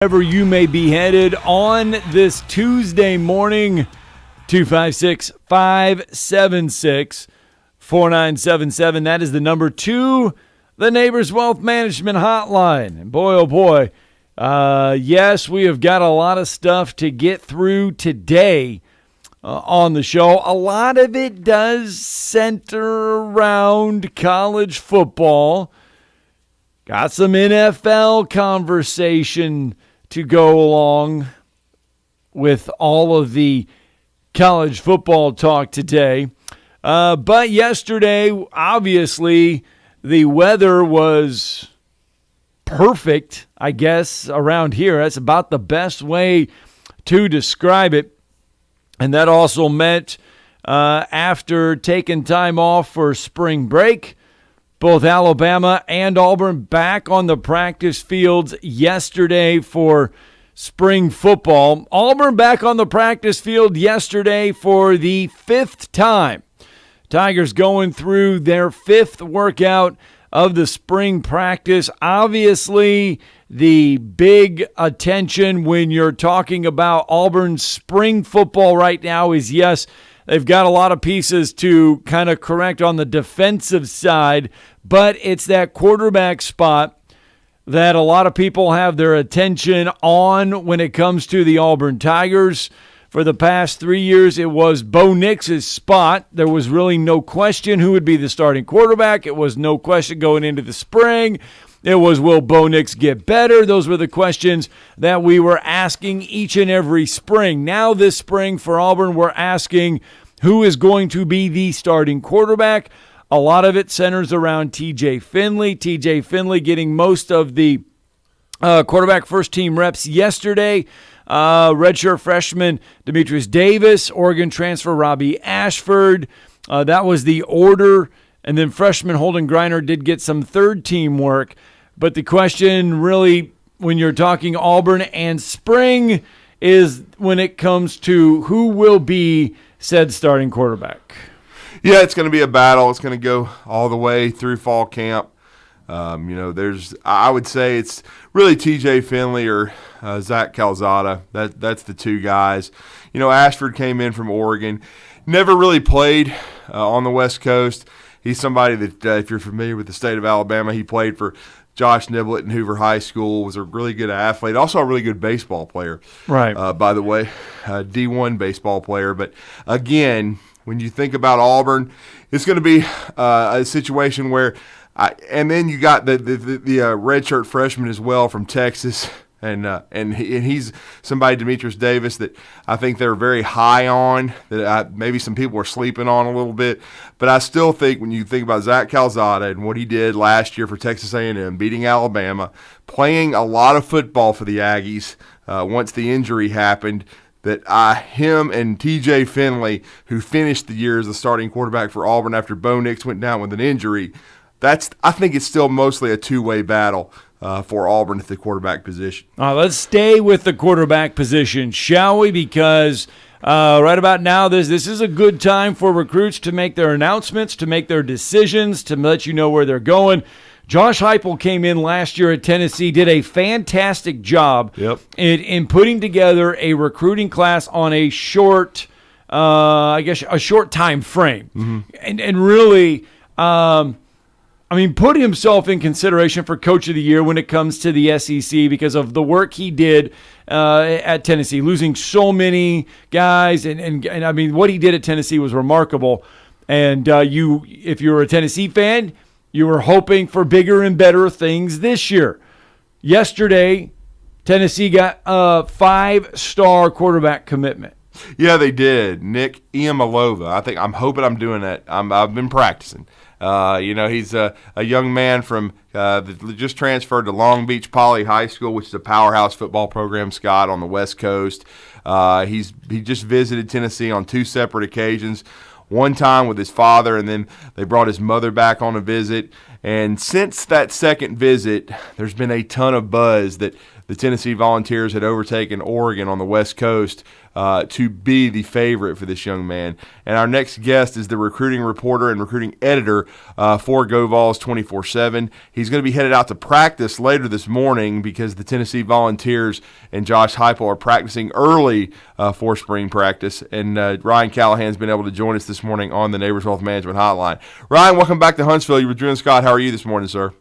Wherever you may be headed on this Tuesday morning, 256-576-4977. That is the number to the Neighbors Wealth Management Hotline. And boy, oh boy, yes, we have got a lot of stuff to get through today on the show. A lot of it does center around college football. Got some NFL conversation to go along with all of the college football talk today. But yesterday, obviously, the weather was perfect, I guess, around here. That's about the best way to describe it. And that also meant after taking time off for spring break, both Alabama and Auburn back on the practice fields yesterday for spring football. Auburn back on the practice field yesterday for the fifth time. Tigers going through their fifth workout of the spring practice. Obviously, the big attention when you're talking about Auburn's spring football right now is, yes, they've got a lot of pieces to kind of correct on the defensive side, but it's that quarterback spot that a lot of people have their attention on when it comes to the Auburn Tigers. For the past 3 years, it was Bo Nix's spot. There was really no question who would be the starting quarterback. It was no question going into the spring. It was, will Bo Nix get better? Those were the questions that we were asking each and every spring. Now this spring for Auburn, we're asking who is going to be the starting quarterback. A lot of it centers around TJ Finley. TJ Finley getting most of the quarterback first-team reps yesterday. Redshirt freshman Demetrius Davis, Oregon transfer Robbie Ashford. That was the order. And then freshman Holden Griner did get some third-team work. But the question really, when you're talking Auburn and spring, is when it comes to who will be said starting quarterback. Yeah, it's going to be a battle. It's going to go all the way through fall camp. I would say it's really TJ Finley or Zach Calzada. That's the two guys. Ashford came in from Oregon, never really played on the West Coast. He's somebody that, if you're familiar with the state of Alabama, he played for Josh Niblett in Hoover High School, was a really good athlete, also a really good baseball player. Right. By the way, D1 baseball player. But again, when you think about Auburn, it's going to be a situation where and then you got the redshirt freshman as well from Texas, and he's somebody, Demetrius Davis, that I think they're very high on, that maybe some people are sleeping on a little bit. But I still think when you think about Zach Calzada and what he did last year for Texas A&M, beating Alabama, playing a lot of football for the Aggies once the injury happened, that him and TJ Finley, who finished the year as the starting quarterback for Auburn after Bo Nix went down with an injury, I think it's still mostly a two-way battle for Auburn at the quarterback position. Let's stay with the quarterback position, shall we? Because right about now, this is a good time for recruits to make their announcements, to make their decisions, to let you know where they're going. Josh Heupel came in last year at Tennessee, did a fantastic job in putting together a recruiting class on a short, a short time frame. Mm-hmm. And really, put himself in consideration for Coach of the Year when it comes to the SEC because of the work he did at Tennessee, losing so many guys. And what he did at Tennessee was remarkable. And if you're a Tennessee fan, you were hoping for bigger and better things this year. Yesterday, Tennessee got a 5-star quarterback commitment. Yeah, they did. Nick Iamaleava. I'm hoping I'm doing that. I've been practicing. He's a young man from that just transferred to Long Beach Poly High School, which is a powerhouse football program, Scott, on the West Coast. He just visited Tennessee on 2 separate occasions. One time with his father, and then they brought his mother back on a visit. And since that second visit, there's been a ton of buzz that the Tennessee Volunteers had overtaken Oregon on the West Coast to be the favorite for this young man. And our next guest is the recruiting reporter and recruiting editor for GoVols 24/7. He's going to be headed out to practice later this morning because the Tennessee Volunteers and Josh Heupel are practicing early for spring practice. And Ryan Callahan's been able to join us this morning on the Neighbors Wealth Management Hotline. Ryan, welcome back to Huntsville. You're with Drew and Scott. How are you this morning, sir?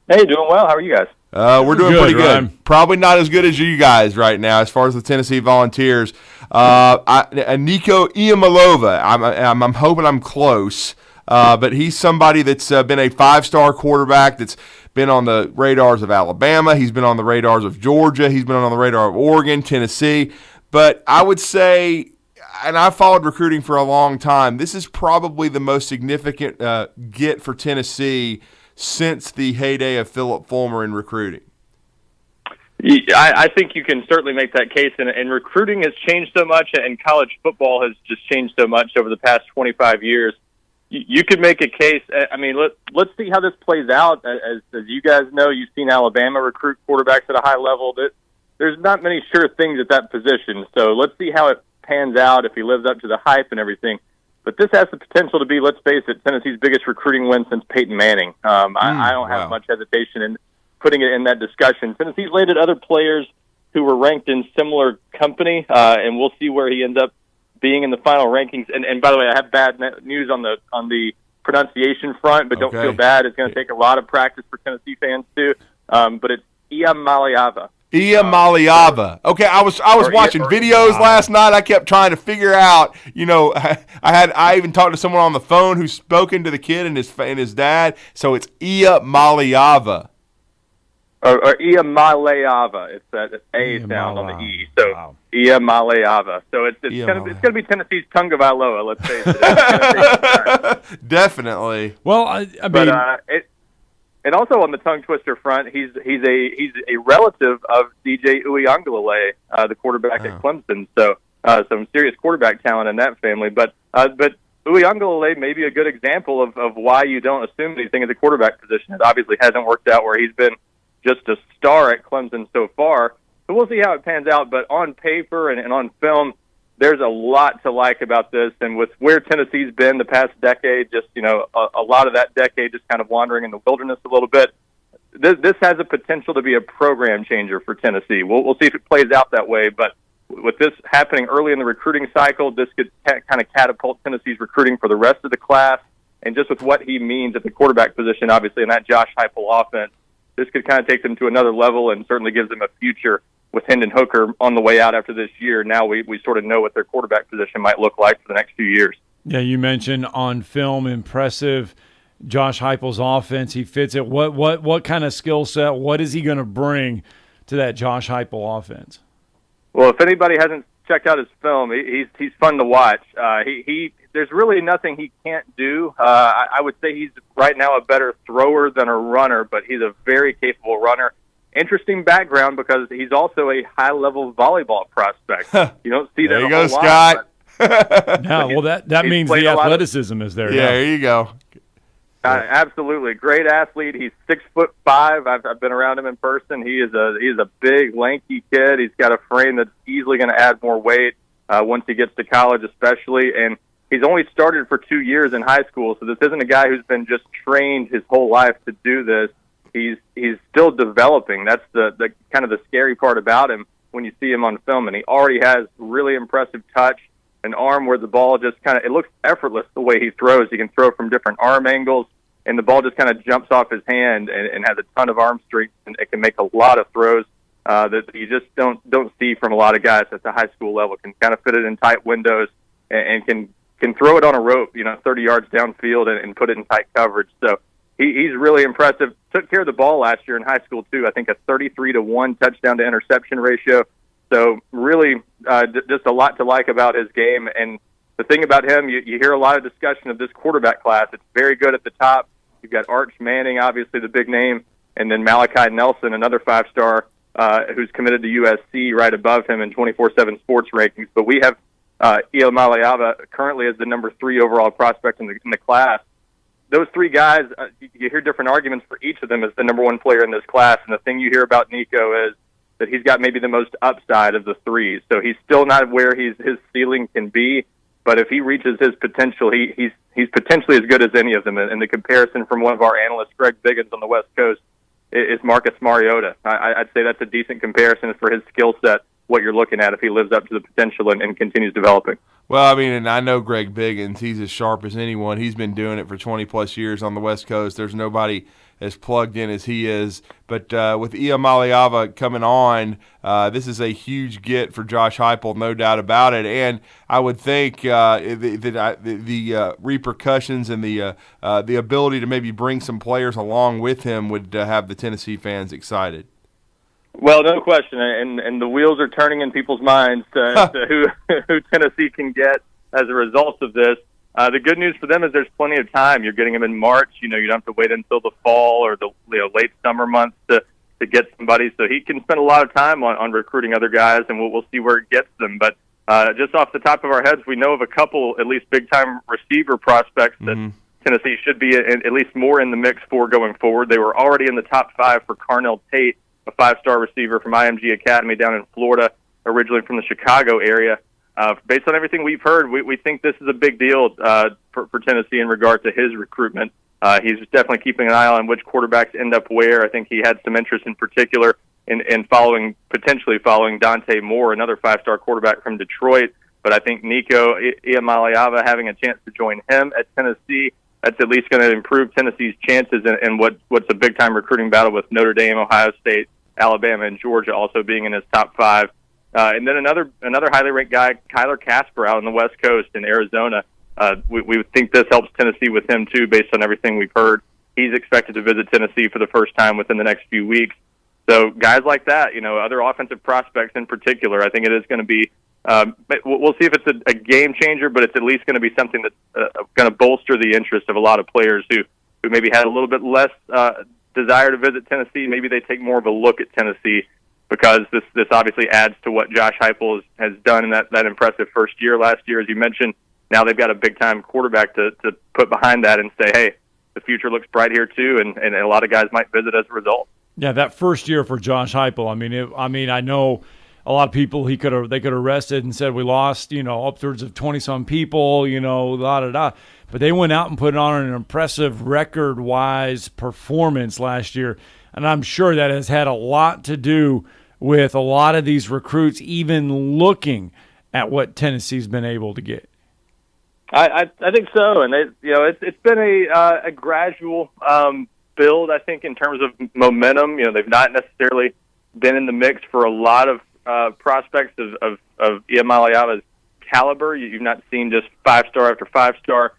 Hey, doing well. How are you guys? We're doing pretty good. Ryan. Probably not as good as you guys right now as far as the Tennessee Volunteers. Nico Iamaleava, I'm hoping I'm close, but he's somebody that's been a five-star quarterback that's been on the radars of Alabama. He's been on the radars of Georgia. He's been on the radar of Oregon, Tennessee. But I would say, and I've followed recruiting for a long time, this is probably the most significant get for Tennessee since the heyday of Philip Fulmer in recruiting. I think you can certainly make that case, and recruiting has changed so much, and college football has just changed so much over the past 25 years. You could make a case. I mean, let's see how this plays out. As you guys know, you've seen Alabama recruit quarterbacks at a high level. There's not many sure things at that position, so let's see how it pans out, if he lives up to the hype and everything. But this has the potential to be, let's face it, Tennessee's biggest recruiting win since Peyton Manning. I don't have much hesitation in putting it in that discussion. Tennessee's landed other players who were ranked in similar company, and we'll see where he ends up being in the final rankings. And by the way, I have bad news on the pronunciation front, but don't feel bad. It's going to take a lot of practice for Tennessee fans too. But it's Iamaleava. Iamaleava. Okay, I was watching videos last night. I kept trying to figure out. I even talked to someone on the phone who's spoken to the kid and his dad. So it's Iamaleava. Or Iamaleava. It's that A sound on the E. So Iamaleava. So it's gonna be Tennessee's Tunga Vailoa. Let's face it. Definitely. Well, I mean. But and also on the tongue twister front, he's a relative of DJ Uiagalelei, the quarterback at Clemson. So some serious quarterback talent in that family. But Uiagalelei may be a good example of why you don't assume anything at the quarterback position. It obviously hasn't worked out where he's been just a star at Clemson so far. So we'll see how it pans out. But on paper and on film, there's a lot to like about this. And with where Tennessee's been the past decade, just, a lot of that decade just kind of wandering in the wilderness a little bit, this has a potential to be a program changer for Tennessee. We'll see if it plays out that way. But with this happening early in the recruiting cycle, this could kind of catapult Tennessee's recruiting for the rest of the class. And just with what he means at the quarterback position, obviously, in that Josh Heupel offense, this could kind of take them to another level and certainly gives them a future with Hendon Hooker on the way out after this year. Now we sort of know what their quarterback position might look like for the next few years. Yeah, you mentioned on film, impressive Josh Heupel's offense. He fits it. What kind of skill set, what is he going to bring to that Josh Heupel offense? Well, if anybody hasn't checked out his film, he's fun to watch. There's really nothing he can't do. I would say he's right now a better thrower than a runner, but he's a very capable runner. Interesting background because he's also a high-level volleyball prospect. You don't see that there you a go, whole Scott. lot. No, well, that means the athleticism is there. Yeah, there you go. Absolutely, great athlete. He's 6'5". I've been around him in person. He is a big, lanky kid. He's got a frame that's easily going to add more weight once he gets to college, especially. And he's only started for 2 years in high school, so this isn't a guy who's been just trained his whole life to do this. He's still developing. That's the kind of the scary part about him when you see him on film. And he already has really impressive touch, an arm where the ball just it looks effortless the way he throws. He can throw from different arm angles, and the ball just kind of jumps off his hand and has a ton of arm strength, and it can make a lot of throws that you just don't see from a lot of guys at the high school level. Can kind of fit it in tight windows and can throw it on a rope, 30 yards downfield and put it in tight coverage. So he's really impressive. Took care of the ball last year in high school too. I think a 33-1 touchdown to interception ratio. So really just a lot to like about his game. And the thing about him, you hear a lot of discussion of this quarterback class. It's very good at the top. You've got Arch Manning, obviously the big name, and then Malachi Nelson, another five-star who's committed to USC right above him in 24/7 sports rankings. But we have Iamaleava currently as the number 3 overall prospect in the class. Those three guys, you hear different arguments for each of them as the number 1 player in this class. And the thing you hear about Nico is that he's got maybe the most upside of the three. So he's still not where his ceiling can be, but if he reaches his potential, he's potentially as good as any of them. And the comparison from one of our analysts, Greg Biggins on the West Coast, is Marcus Mariota. I'd say that's a decent comparison for his skill set, what you're looking at if he lives up to the potential and continues developing. Well, I mean, and I know Greg Biggins. He's as sharp as anyone. He's been doing it for 20-plus years on the West Coast. There's nobody as plugged in as he is. But with Iamaleava coming on, this is a huge get for Josh Heupel, no doubt about it. And I would think the repercussions and the ability to maybe bring some players along with him would have the Tennessee fans excited. Well, no question, and the wheels are turning in people's minds to who Tennessee can get as a result of this. The good news for them is there's plenty of time. You're getting them in March. You don't have to wait until the fall or the late summer months to get somebody. So he can spend a lot of time on recruiting other guys, and we'll see where it gets them. But just off the top of our heads, we know of a couple, at least big-time receiver prospects that Tennessee should be at least more in the mix for going forward. They were already in the top 5 for Carnell Tate, a 5-star receiver from IMG Academy down in Florida, originally from the Chicago area. Based on everything we've heard, we think this is a big deal for Tennessee in regard to his recruitment. He's definitely keeping an eye on which quarterbacks end up where. I think he had some interest in particular in potentially following Dante Moore, another 5-star quarterback from Detroit. But I think Nico Iamaleava having a chance to join him at Tennessee, that's at least going to improve Tennessee's chances in what's a big-time recruiting battle with Notre Dame, Ohio State, Alabama, and Georgia also being in his top 5. And then another highly ranked guy, Kyler Casper, out on the West Coast in Arizona. We think this helps Tennessee with him, too, based on everything we've heard. He's expected to visit Tennessee for the first time within the next few weeks. So guys like that, other offensive prospects in particular, I think it is going to be we'll see if it's a game changer, but it's at least going to be something that's going to bolster the interest of a lot of players who maybe had a little bit less desire to visit Tennessee. Maybe they take more of a look at Tennessee because this obviously adds to what Josh Heupel has done in that impressive first year last year, as you mentioned. Now they've got a big-time quarterback to put behind that and say, hey, the future looks bright here too, and a lot of guys might visit as a result. Yeah, that first year for Josh Heupel, I know a lot of people they could have arrested and said we lost, upwards of 20-some people, But they went out and put on an impressive record-wise performance last year, and I'm sure that has had a lot to do with a lot of these recruits even looking at what Tennessee's been able to get. I think so, and it's been a gradual build. I think in terms of momentum, they've not necessarily been in the mix for a lot of prospects of Iamaleava's caliber. You've not seen just 5-star after 5-star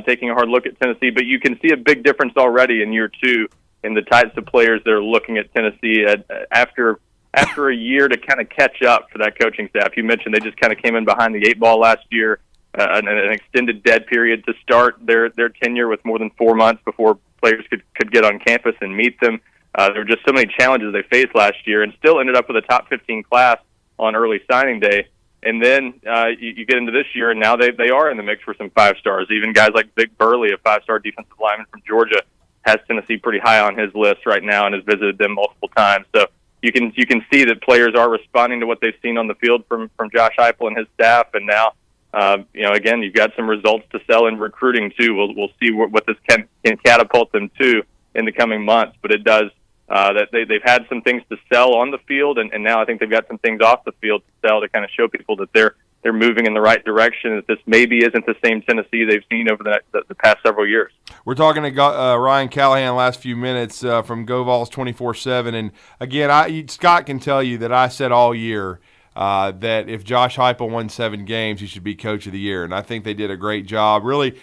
taking a hard look at Tennessee, but you can see a big difference already in year 2 in the types of players that are looking at Tennessee after a year to kind of catch up for that coaching staff. You mentioned they just kind of came in behind the 8 ball last year. An extended dead period to start their tenure with more than 4 months before players could get on campus and meet them. There were just so many challenges they faced last year and still ended up with a top 15 class on early signing day. And then you get into this year, and now they are in the mix for some 5-stars. Even guys like Vic Burley, a 5-star defensive lineman from Georgia, has Tennessee pretty high on his list right now and has visited them multiple times. So you can see that players are responding to what they've seen on the field from Josh Heupel and his staff, and now again, you've got some results to sell in recruiting too. We'll see what this can catapult them to in the coming months. But it does that they've had some things to sell on the field, and now I think they've got some things off the field to sell to kind of show people that they're moving in the right direction. That this maybe isn't the same Tennessee they've seen over the past several years. We're talking to Ryan Callahan last few minutes from GoVols 24/7, and again, Scott can tell you that I said all year. That if Josh Heupel won 7 games, he should be Coach of the Year, and I think they did a great job. Really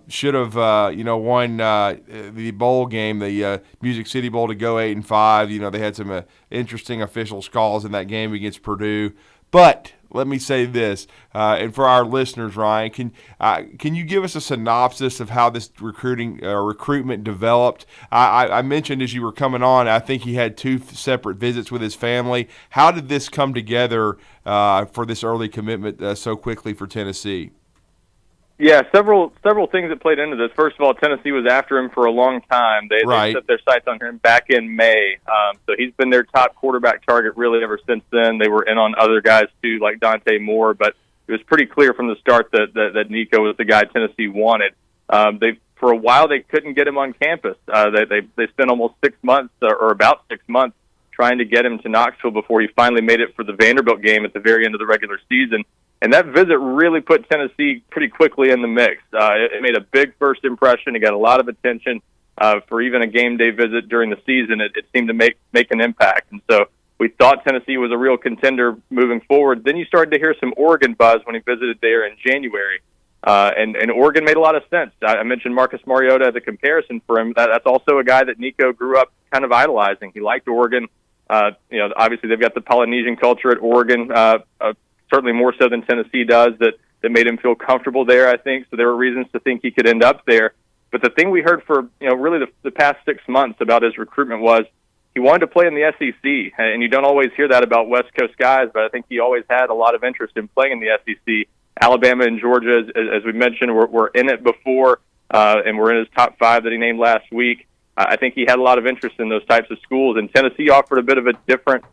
should have, won the bowl game, the Music City Bowl, to go 8-5. They had some interesting officials calls in that game against Purdue, but let me say this, and for our listeners, Ryan, can you give us a synopsis of how this recruitment developed? I mentioned as you were coming on, I think he had 2 separate visits with his family. How did this come together for this early commitment so quickly for Tennessee? Yeah, several things that played into this. First of all, Tennessee was after him for a long time. They set their sights on him back in May. So he's been their top quarterback target really ever since then. They were in on other guys too, like Dante Moore, but it was pretty clear from the start that Nico was the guy Tennessee wanted. For a while they couldn't get him on campus. They spent almost 6 months or about 6 months trying to get him to Knoxville before he finally made it for the Vanderbilt game at the very end of the regular season. And that visit really put Tennessee pretty quickly in the mix. It made a big first impression. It got a lot of attention for even a game day visit during the season. It seemed to make an impact. And so we thought Tennessee was a real contender moving forward. Then you started to hear some Oregon buzz when he visited there in January. And Oregon made a lot of sense. I mentioned Marcus Mariota as a comparison for him. That's also a guy that Nico grew up kind of idolizing. He liked Oregon. Obviously they've got the Polynesian culture at Oregon, certainly more so than Tennessee does, that made him feel comfortable there, I think. So there were reasons to think he could end up there. But the thing we heard for, really the past 6 months about his recruitment was he wanted to play in the SEC. And you don't always hear that about West Coast guys, but I think he always had a lot of interest in playing in the SEC. Alabama and Georgia, as we mentioned, were in it before, and were in his top 5 that he named last week. I think he had a lot of interest in those types of schools, and Tennessee offered a bit of a different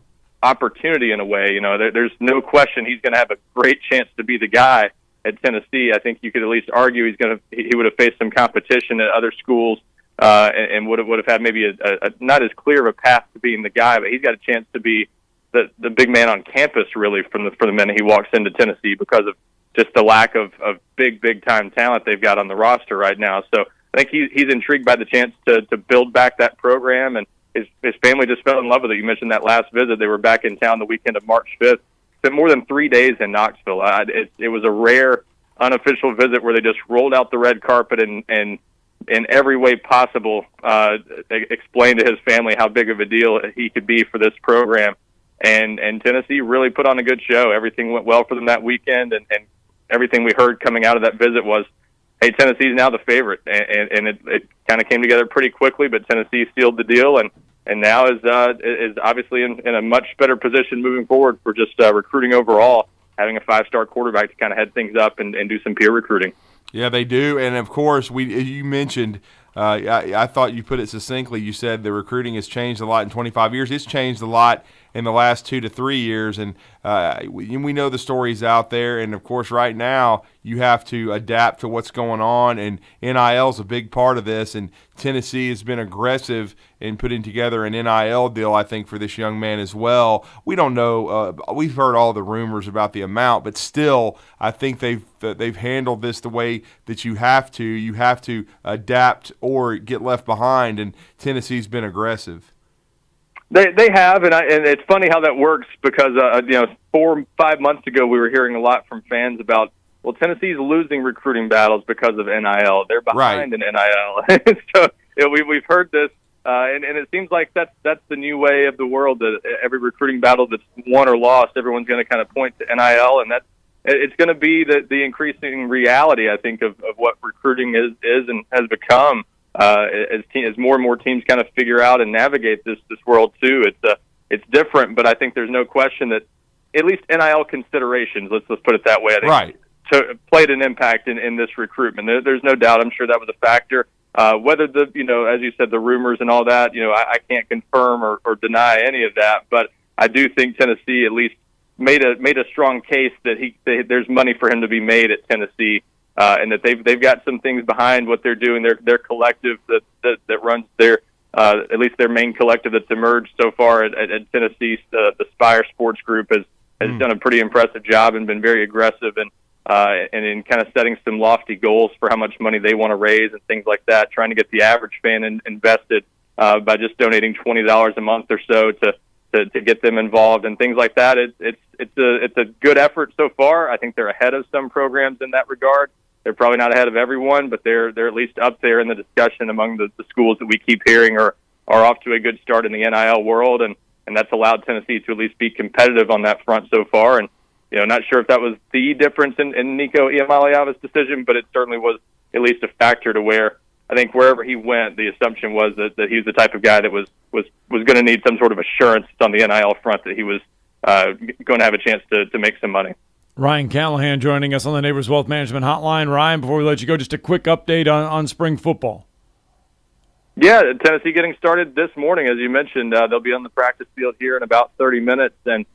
opportunity in a way. There's no question he's going to have a great chance to be the guy at Tennessee. I think you could at least argue he would have faced some competition at other schools, and would have had maybe a not as clear of a path to being the guy, but he's got a chance to be the big man on campus really for the minute he walks into Tennessee because of just the lack of big time talent they've got on the roster right now. So I think he's intrigued by the chance to build back that program, and his family just fell in love with it. You mentioned that last visit. They were back in town the weekend of March 5th. Spent more than 3 days in Knoxville. It was a rare, unofficial visit where they just rolled out the red carpet and in every way possible explained to his family how big of a deal he could be for this program. And Tennessee really put on a good show. Everything went well for them that weekend, and everything we heard coming out of that visit was, hey, Tennessee's now the favorite, and it kind of came together pretty quickly, but Tennessee sealed the deal, and now is obviously in a much better position moving forward for just recruiting overall, having a 5-star quarterback to kind of head things up and do some peer recruiting. Yeah, they do, and of course, you mentioned, I thought you put it succinctly, you said the recruiting has changed a lot in 25 years. It's changed a lot in the last 2 to 3 years, and we know the stories out there, and of course right now you have to adapt to what's going on, and NIL is a big part of this, and Tennessee has been aggressive in putting together an NIL deal, I think, for this young man as well. We don't know, we've heard all the rumors about the amount, but still I think they've handled this the way that you have to adapt or get left behind, and Tennessee's been aggressive. They have, and it's funny how that works because 4 or 5 months ago we were hearing a lot from fans about, well, Tennessee's losing recruiting battles because of NIL. They're behind in NIL. So we've heard this, and it seems like that's the new way of the world. That every recruiting battle that's won or lost, everyone's going to kind of point to NIL, and it's going to be the increasing reality, I think, of what recruiting is and has become. As more and more teams kind of figure out and navigate this world too, it's different. But I think there's no question that at least NIL considerations, let's put it that way, I think, played an impact in this recruitment. There's no doubt. I'm sure that was a factor. Whether as you said, the rumors and all that, I can't confirm or deny any of that. But I do think Tennessee at least made a strong case that there's money for him to be made at Tennessee. And that they've got some things behind what they're doing. Their collective that runs their at least their main collective that's emerged so far at Tennessee, the Spire Sports Group has done a pretty impressive job and been very aggressive and in kind of setting some lofty goals for how much money they want to raise and things like that. Trying to get the average fan invested by just donating $20 a month or so to get them involved and things like that. It's a good effort so far. I think they're ahead of some programs in that regard. They're probably not ahead of everyone, but they're at least up there in the discussion among the schools that we keep hearing are off to a good start in the NIL world, and that's allowed Tennessee to at least be competitive on that front so far. And not sure if that was the difference in Nico Iamaleava's decision, but it certainly was at least a factor to where I think wherever he went, the assumption was that he was the type of guy that was going to need some sort of assurance on the NIL front that he was going to have a chance to make some money. Ryan Callahan joining us on the Neighbors Wealth Management Hotline. Ryan, before we let you go, just a quick update on spring football. Yeah, Tennessee getting started this morning, as you mentioned. They'll be on the practice field here in about 30 minutes, and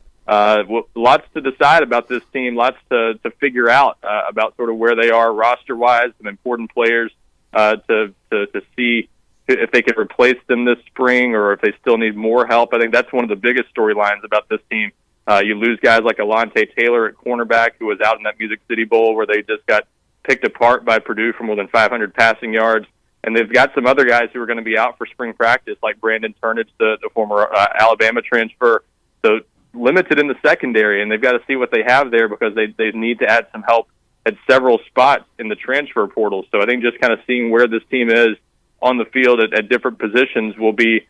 lots to decide about this team, lots to figure out about sort of where they are roster-wise, some important players to see if they can replace them this spring or if they still need more help. I think that's one of the biggest storylines about this team. You lose guys like Alontae Taylor at cornerback, who was out in that Music City Bowl where they just got picked apart by Purdue for more than 500 passing yards. And they've got some other guys who are going to be out for spring practice, like Brandon Turnage, the former Alabama transfer. So limited in the secondary, and they've got to see what they have there because they need to add some help at several spots in the transfer portal. So I think just kind of seeing where this team is on the field at different positions will be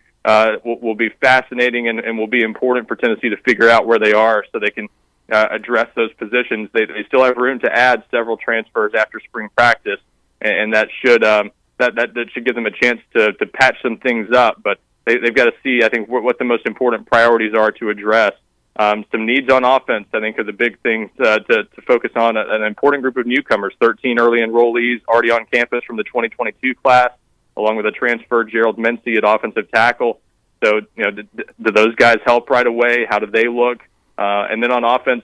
fascinating and will be important for Tennessee to figure out where they are so they can address those positions. They still have room to add several transfers after spring practice, and that should that should give them a chance to patch some things up. But they've got to see, I think, what the most important priorities are to address. Some needs on offense, I think, are the big things to focus on. An important group of newcomers, 13 early enrollees already on campus from the 2022 class, along with a transfer, Gerald Mency at offensive tackle. So, do those guys help right away? How do they look? And then on offense,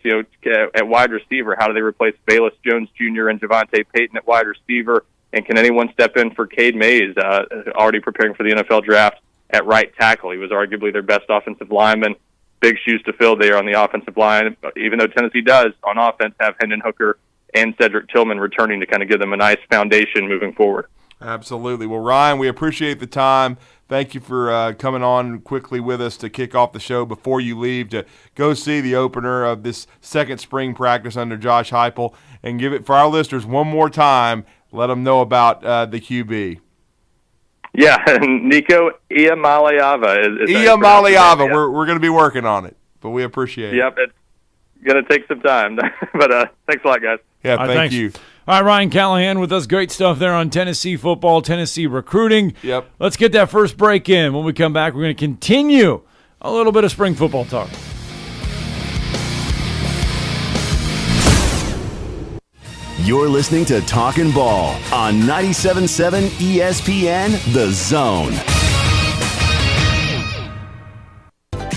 at wide receiver, how do they replace Bayless Jones Jr. and Javonte Payton at wide receiver? And can anyone step in for Cade Mays, already preparing for the NFL draft at right tackle? He was arguably their best offensive lineman. Big shoes to fill there on the offensive line, even though Tennessee does, on offense, have Hendon Hooker and Cedric Tillman returning to kind of give them a nice foundation moving forward. Absolutely. Well, Ryan, we appreciate the time. Thank you for coming on quickly with us to kick off the show before you leave to go see the opener of this second spring practice under Josh Heupel, and give it for our listeners one more time. Let them know about the QB. Yeah, Nico Iamaleava. Iamaleava. We're going to be working on it, but we appreciate it. Yep, it's going to take some time. But thanks a lot, guys. Yeah, thank you. All right, Ryan Callahan with us. Great stuff there on Tennessee football, Tennessee recruiting. Yep. Let's get that first break in. When we come back, we're going to continue a little bit of spring football talk. You're listening to Talkin Ball on 97.7 ESPN, The Zone.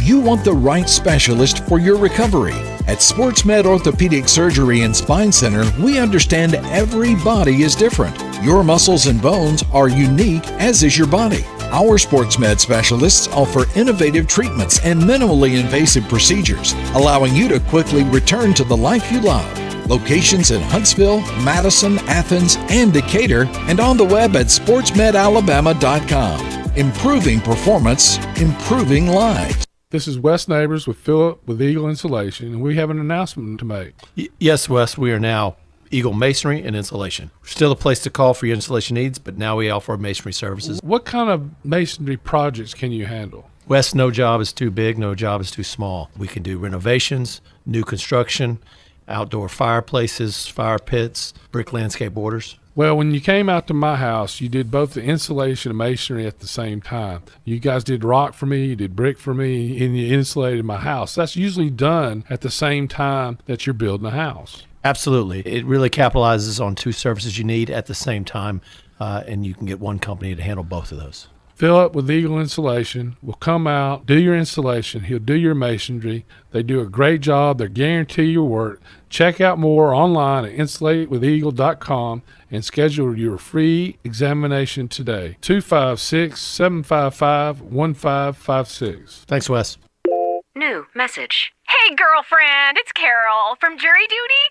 You want the right specialist for your recovery. At SportsMed Orthopedic Surgery and Spine Center, we understand every body is different. Your muscles and bones are unique, as is your body. Our SportsMed specialists offer innovative treatments and minimally invasive procedures, allowing you to quickly return to the life you love. Locations in Huntsville, Madison, Athens, and Decatur, and on the web at sportsmedalabama.com. Improving performance, improving lives. This is Wes Neighbors with Philip with Eagle Insulation, and we have an announcement to make. Yes, Wes, we are now Eagle Masonry and Insulation. We're still a place to call for your insulation needs, but now we offer masonry services. What kind of masonry projects can you handle? Wes, no job is too big, no job is too small. We can do renovations, new construction, outdoor fireplaces, fire pits, brick landscape borders. Well, when you came out to my house, you did both the insulation and masonry at the same time. You guys did rock for me, you did brick for me, and you insulated my house. That's usually done at the same time that you're building a house. Absolutely. It really capitalizes on two services you need at the same time, and you can get one company to handle both of those. Philip with Eagle Insulation will come out, do your installation. He'll do your masonry. They do a great job. They guarantee your work. Check out more online at insulatewitheagle.com and schedule your free examination today. 256-755-1556. Thanks, Wes. New message. Hey, girlfriend, it's Carol from jury duty.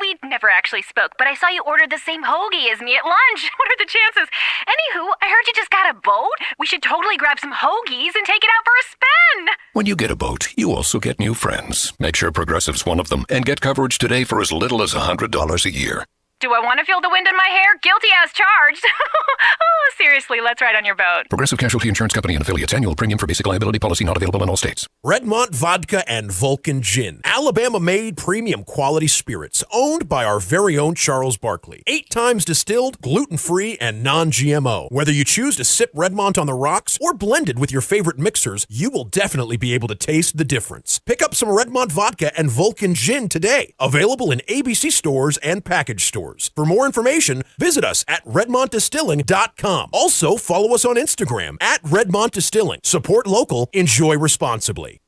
We never actually spoke, but I saw you ordered the same hoagie as me at lunch. What are the chances? Anywho, I heard you just got a boat. We should totally grab some hoagies and take it out for a spin. When you get a boat, you also get new friends. Make sure Progressive's one of them and get coverage today for as little as $100 a year. Do I want to feel the wind in my hair? Guilty as charged. Oh, seriously, let's ride on your boat. Progressive Casualty Insurance Company and affiliates. Annual premium for basic liability policy not available in all states. Redmont Vodka and Vulcan Gin. Alabama-made premium quality spirits owned by our very own Charles Barkley. 8 times distilled, gluten-free, and non-GMO. Whether you choose to sip Redmont on the rocks or blend it with your favorite mixers, you will definitely be able to taste the difference. Pick up some Redmont vodka and Vulcan gin today. Available in ABC stores and package stores. For more information, visit us at RedmontDistilling.com. Also, follow us on Instagram at Redmont Distilling. Support local, enjoy responsibly.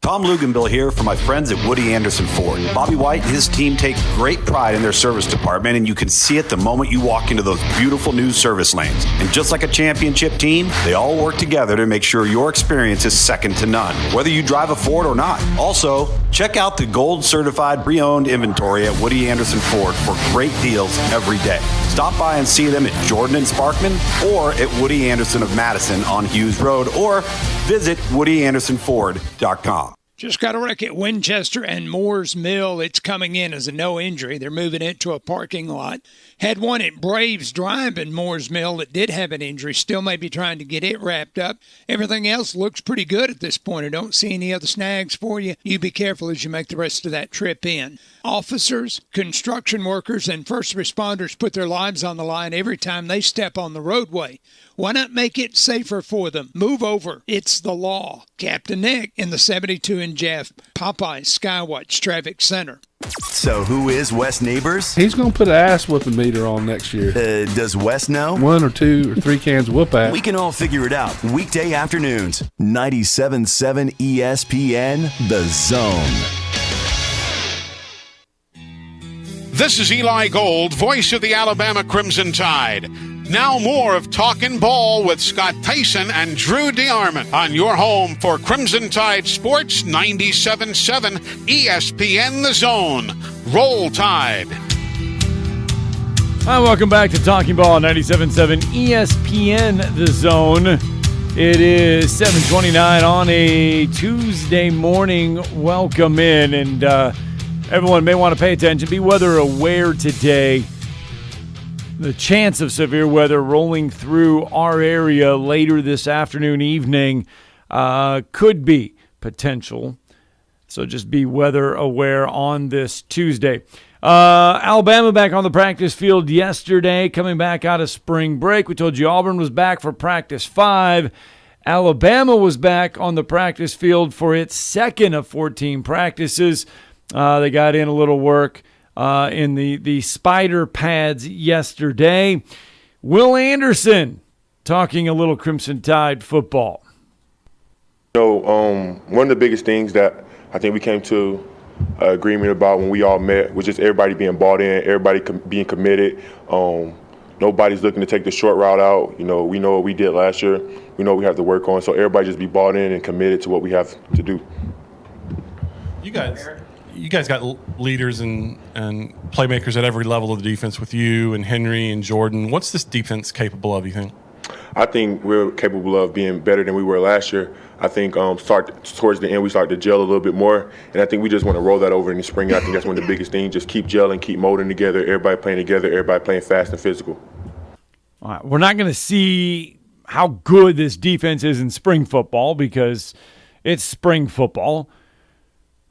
Tom Luganbill here for my friends at Woody Anderson Ford. Bobby White and his team take great pride in their service department, and you can see it the moment you walk into those beautiful new service lanes. And just like a championship team, they all work together to make sure your experience is second to none, whether you drive a Ford or not. Also, check out the gold certified pre-owned inventory at Woody Anderson Ford for great deals every day. Stop by and see them at Jordan and Sparkman or at Woody Anderson of Madison on Hughes Road, or visit WoodyAndersonFord.com. Just got a wreck at Winchester and Moore's Mill. It's coming in as a no injury. They're moving it to a parking lot. Had one at Braves Drive in Moore's Mill that did have an injury. Still may be trying to get it wrapped up. Everything else looks pretty good at this point. I don't see any other snags for you. You be careful as you make the rest of that trip in. Officers, construction workers, and first responders put their lives on the line every time they step on the roadway. Why not make it safer for them? Move over. It's the law. Captain Nick in the 72 and Jeff, Popeye Skywatch Traffic Center. So who is Wes Neighbors? He's going to put an ass whooping meter on next year. Does Wes know? 1 or 2 or 3 cans of whoop ass. We can all figure it out. Weekday afternoons, 97.7 ESPN, The Zone. This is Eli Gold, voice of the Alabama Crimson Tide. Now more of Talkin Ball with Scott Theisen and Drew DeArmond on your home for Crimson Tide Sports 97.7 ESPN The Zone. Roll Tide. Hi, welcome back to Talkin Ball 97.7 ESPN The Zone. It is 7:29 on a Tuesday morning. Welcome in, and everyone may want to pay attention. Be weather aware today. The chance of severe weather rolling through our area later this afternoon, evening, could be potential. So just be weather aware on this Tuesday. Alabama back on the practice field yesterday, coming back out of spring break. We told you Auburn was back for practice 5. Alabama was back on the practice field for its second of 14 practices. They got in a little work in the spider pads yesterday. Will Anderson talking a little Crimson Tide football. One of the biggest things that I think we came to agreement about when we all met was just everybody being bought in, everybody being committed. Nobody's looking to take the short route out. We know what we did last year. We know what we have to work on. So everybody just be bought in and committed to what we have to do. You guys got leaders and playmakers at every level of the defense with you and Henry and Jordan. What's this defense capable of, you think? I think we're capable of being better than we were last year. I think towards the end we started to gel a little bit more, and I think we just want to roll that over in the spring. I think that's one of the biggest things. Just keep gelling, keep molding together, everybody playing together, everybody playing fast and physical. All right, we're not going to see how good this defense is in spring football because it's spring football.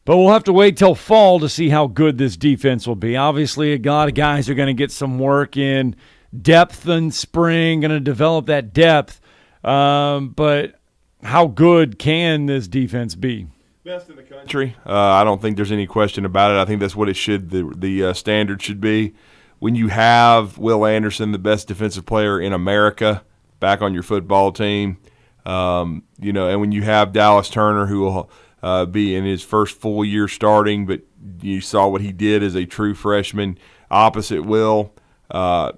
But we'll have to wait till fall to see how good this defense will be. Obviously, a lot of guys are going to get some work in depth in spring, going to develop that depth. But how good can this defense be? Best in the country. I don't think there's any question about it. I think that's what it should. The standard should be. When you have Will Anderson, the best defensive player in America, back on your football team, and when you have Dallas Turner, who will be in his first full year starting, but you saw what he did as a true freshman opposite Will.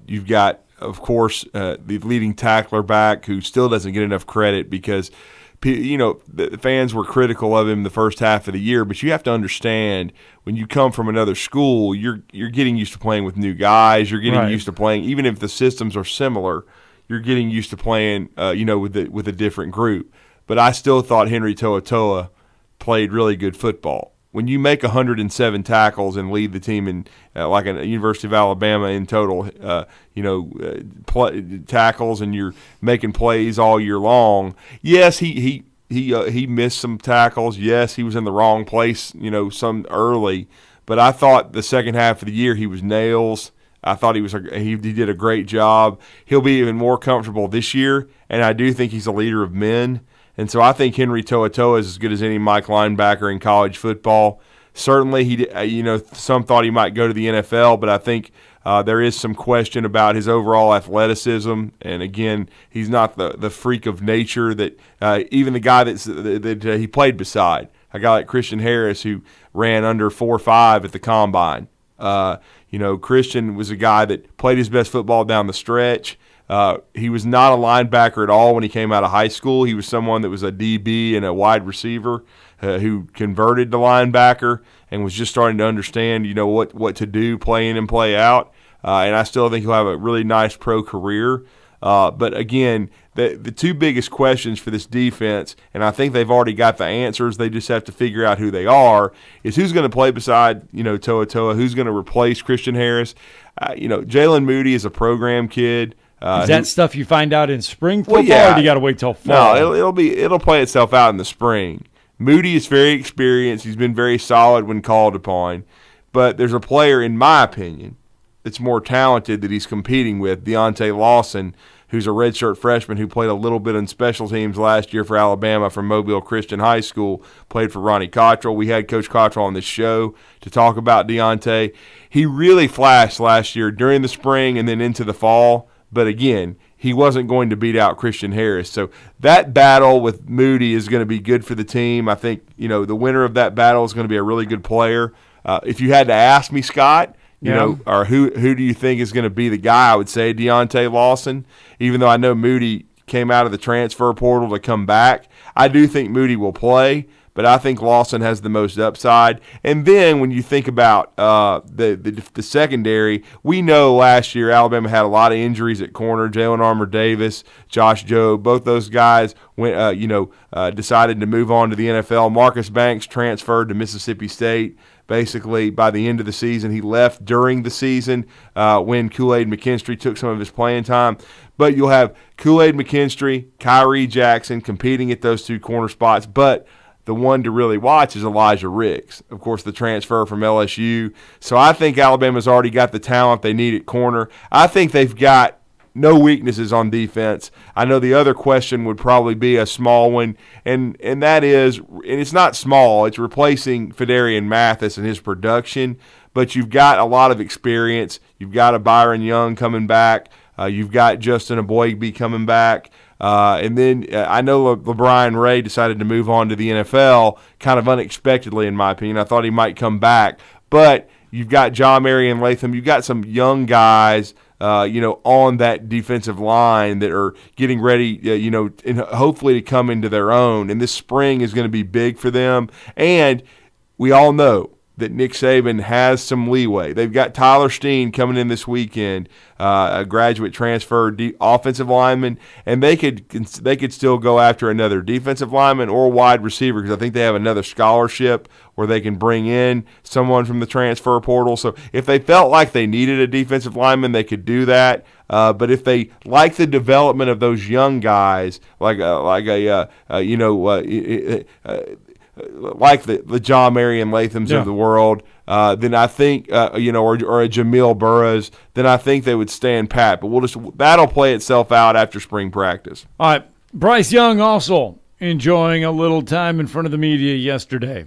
You've got, of course, the leading tackler back who still doesn't get enough credit because, the fans were critical of him the first half of the year. But you have to understand, when you come from another school, you're getting used to playing with new guys. You're getting used to playing, even if the systems are similar, you're getting used to playing, with a different group. But I still thought Henry To'oTo'o played really good football. When you make 107 tackles and lead the team in like a University of Alabama in total, tackles, and you're making plays all year long. Yes, he he missed some tackles. Yes, he was in the wrong place, some early. But I thought the second half of the year he was nails. I thought he did a great job. He'll be even more comfortable this year, and I do think he's a leader of men. And so I think Henry To'oTo'o is as good as any Mike linebacker in college football. Certainly, some thought he might go to the NFL, but I think there is some question about his overall athleticism. And again, he's not the freak of nature that even the guy that he played beside, a guy like Christian Harris who ran under 4.5 at the combine. Christian was a guy that played his best football down the stretch. He was not a linebacker at all when he came out of high school. He was someone that was a DB and a wide receiver who converted to linebacker and was just starting to understand, what to do, play in and play out. And I still think he'll have a really nice pro career. But again, the two biggest questions for this defense, and I think they've already got the answers, they just have to figure out who they are, is who's going to play beside, To'oTo'o, who's going to replace Christian Harris. Jalen Moody is a program kid. Is that stuff you find out in spring football, or do you got to wait till fall? No, it'll play itself out in the spring. Moody is very experienced. He's been very solid when called upon. But there's a player, in my opinion, that's more talented that he's competing with, Deontay Lawson, who's a redshirt freshman who played a little bit in special teams last year for Alabama from Mobile Christian High School, played for Ronnie Cottrell. We had Coach Cottrell on this show to talk about Deontay. He really flashed last year during the spring and then into the fall. But again, he wasn't going to beat out Christian Harris. So that battle with Moody is going to be good for the team. I think, the winner of that battle is going to be a really good player. If you had to ask me, Scott, or who do you think is going to be the guy, I would say Deontay Lawson, even though I know Moody came out of the transfer portal to come back. I do think Moody will play, but I think Lawson has the most upside. And then when you think about the secondary, we know last year Alabama had a lot of injuries at corner. Jalen Armour-Davis, Josh Jobe, both those guys went, decided to move on to the NFL. Marcus Banks transferred to Mississippi State. Basically, by the end of the season, he left during the season when Kool-Aid McKinstry took some of his playing time. But you'll have Kool-Aid McKinstry, Kyrie Jackson competing at those two corner spots. But the one to really watch is Elijah Ricks, of course, the transfer from LSU. So I think Alabama's already got the talent they need at corner. I think they've got no weaknesses on defense. I know the other question would probably be a small one, and that is, and it's not small, it's replacing Fedarian Mathis and his production, but you've got a lot of experience. You've got a Byron Young coming back. You've got Justin Aboigbe coming back. And then I know LeBron Ray decided to move on to the NFL kind of unexpectedly, in my opinion. I thought he might come back. But you've got John Marion Latham. You've got some young guys, on that defensive line that are getting ready, and hopefully to come into their own. And this spring is going to be big for them. And we all know that Nick Saban has some leeway. They've got Tyler Steen coming in this weekend, a graduate transfer offensive lineman, and they could still go after another defensive lineman or wide receiver because I think they have another scholarship where they can bring in someone from the transfer portal. So if they felt like they needed a defensive lineman, they could do that. But if they like the development of those young guys, like the John Marion Lathams of the world, then I think, or a Jamil Burroughs, then I think they would stand pat. But that'll play itself out after spring practice. All right. Bryce Young also enjoying a little time in front of the media yesterday.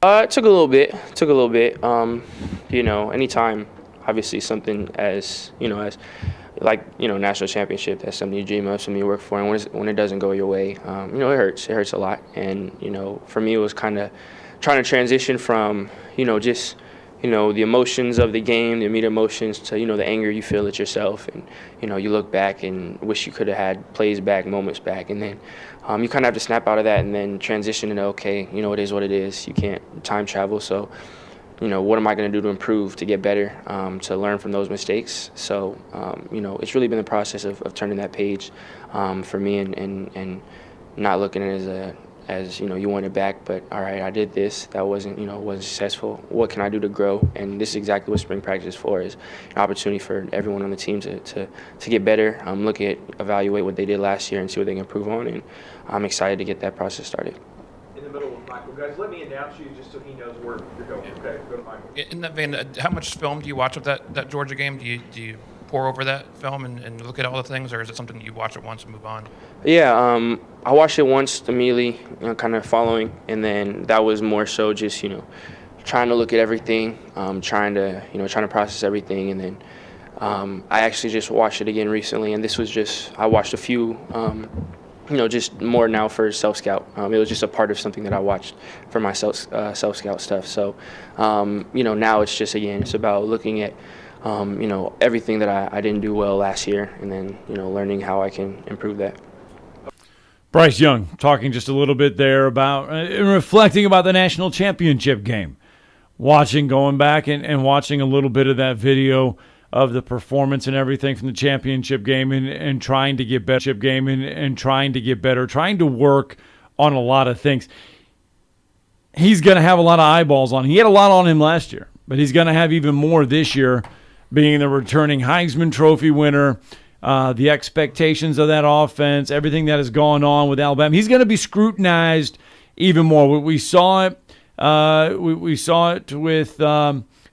It took a little bit. Anytime, obviously, something as national championship, that's something you dream of, something you work for, and when it doesn't go your way, it hurts. It hurts a lot. And, for me, it was kind of trying to transition from, the emotions of the game, the immediate emotions, to, the anger you feel at yourself. And, you look back and wish you could have had plays back, moments back. And then you kind of have to snap out of that and then transition into, okay, it is what it is. You can't time travel. So, what am I going to do to improve, to get better, to learn from those mistakes? So, it's really been the process of turning that page for me and not looking at it as you want it back. But all right, I did this. That wasn't successful. What can I do to grow? And this is exactly what spring practice is for, is an opportunity for everyone on the team to get better, evaluate what they did last year and see what they can improve on. And I'm excited to get that process started. In the middle of Michael, guys, let me announce you just so he knows where you're going. Okay, go to Michael. In that vein, how much film do you watch of that Georgia game? Do you pour over that film and look at all the things, or is it something that you watch it once and move on? Yeah, I watched it once immediately, kind of following, and then that was more so just trying to look at everything, trying to process everything, and then I actually just watched it again recently, and this was just I watched a few. Just more now for self-scout. It was just a part of something that I watched for my self-scout stuff. So, now it's just, again, it's about looking at, everything that I didn't do well last year and then, learning how I can improve that. Bryce Young talking just a little bit there about reflecting about the national championship game. Going back and watching a little bit of that video of the performance and everything from the championship game and trying to get better, and trying to get better, trying to work on a lot of things. He's going to have a lot of eyeballs on him. He had a lot on him last year, but he's going to have even more this year, being the returning Heisman Trophy winner, the expectations of that offense, everything that has gone on with Alabama. He's going to be scrutinized even more. We saw it. We saw it with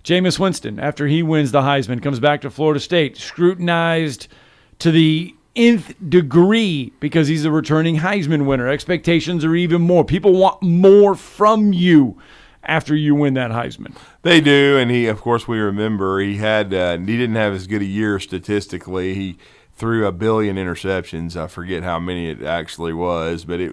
Jameis Winston after he wins the Heisman, comes back to Florida State, scrutinized to the nth degree because he's a returning Heisman winner. Expectations are even more. People want more from you after you win that Heisman. They do, and he, of course, we remember he didn't have as good a year statistically. He threw 1 billion interceptions. I forget how many it actually was, but it